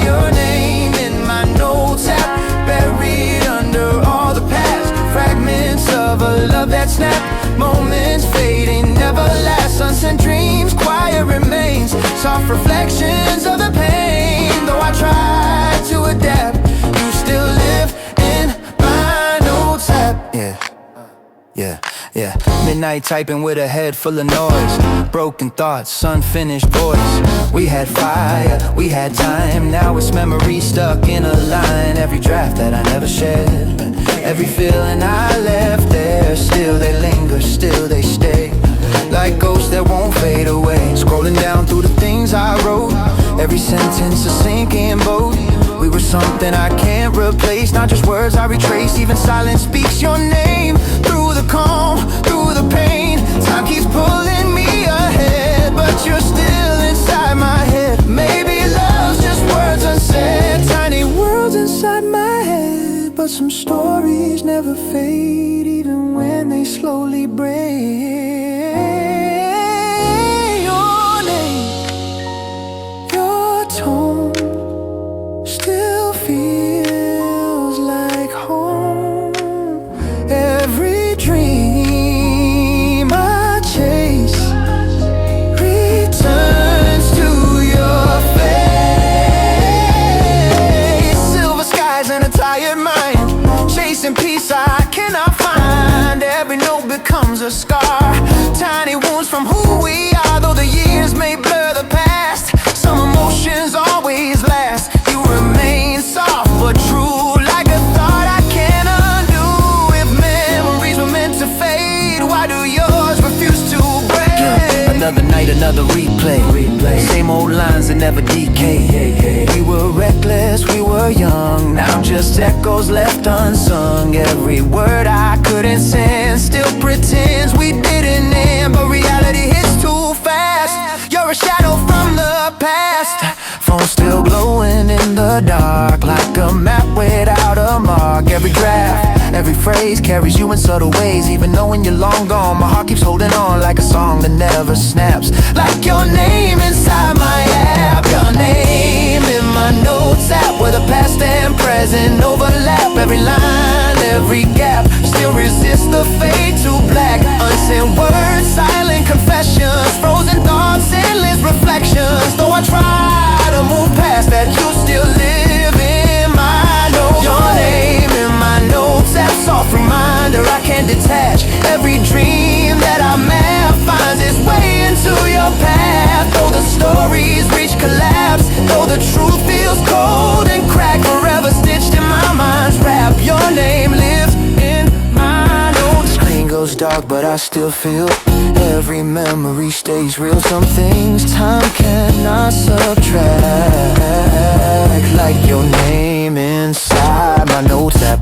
Your name in my notes app, buried under all the past. Fragments of a love that snapped. Moments fading, never last. Unsent dreams, quiet remains. Soft reflections of the pain. Though I try to adapt, you still live in my notes app. Yeah. Midnight typing with a head full of noise. Broken thoughts, unfinished voice. We had fire, we had time. Now it's memory stuck in a line. Every draft that I never shared, every feeling I left there. Still they linger, still they stay. Like ghosts that won't fade away. Scrolling down through the things I wrote. Every sentence a sinking boat. We were something I can't replace. Not just words I retrace. Even silence speaks your name. Through the calm, through the pain. Time keeps pulling me ahead, but you're still inside my head. Maybe love's just words unsaid. Tiny worlds inside my head, but some stories never fade, even when they slowly break. Your name, your tone still feels like home. Every dream I chase returns to your face. Silver skies and a tired mind, chasing peace I cannot find. Every note becomes a scar. Tiny wounds from who we are. Though the years may blur the past, some emotions always last. You remain soft but true, like a thought I can't undo. If memories were meant to fade, why do yours refuse to break? Another night, another replay. Same old lines that never decay. We were reckless, we were young. Now just echoes left unsung. Every word I couldn't send still pretends we didn't end. But reality hits too fast. You're a shadow from the past. Phone still glowing in the dark, like a map without a mark. Every draft, every phrase carries you in subtle ways. Even knowing you're long gone, my heart keeps holding on like a song that never snaps. Like your name inside my app. Your name in my notes app, where the past and present overlap. Every line, every gap still resists the fade to black. Unsent words, silent confessions, frozen thoughts, endless reflections. Though I try to move past that, you still live in my notes. Your name in my notes, that soft reminder I can't detach. Every dream that I map finds its way into your path. Though the stories reach collapse, though the truth feels cold and cracked, forever stitched in my mind's wrap. Your name lives in my notes. The screen goes dark but I still feel. Every memory stays real. Some things time cannot subtract, like your name inside my notes app.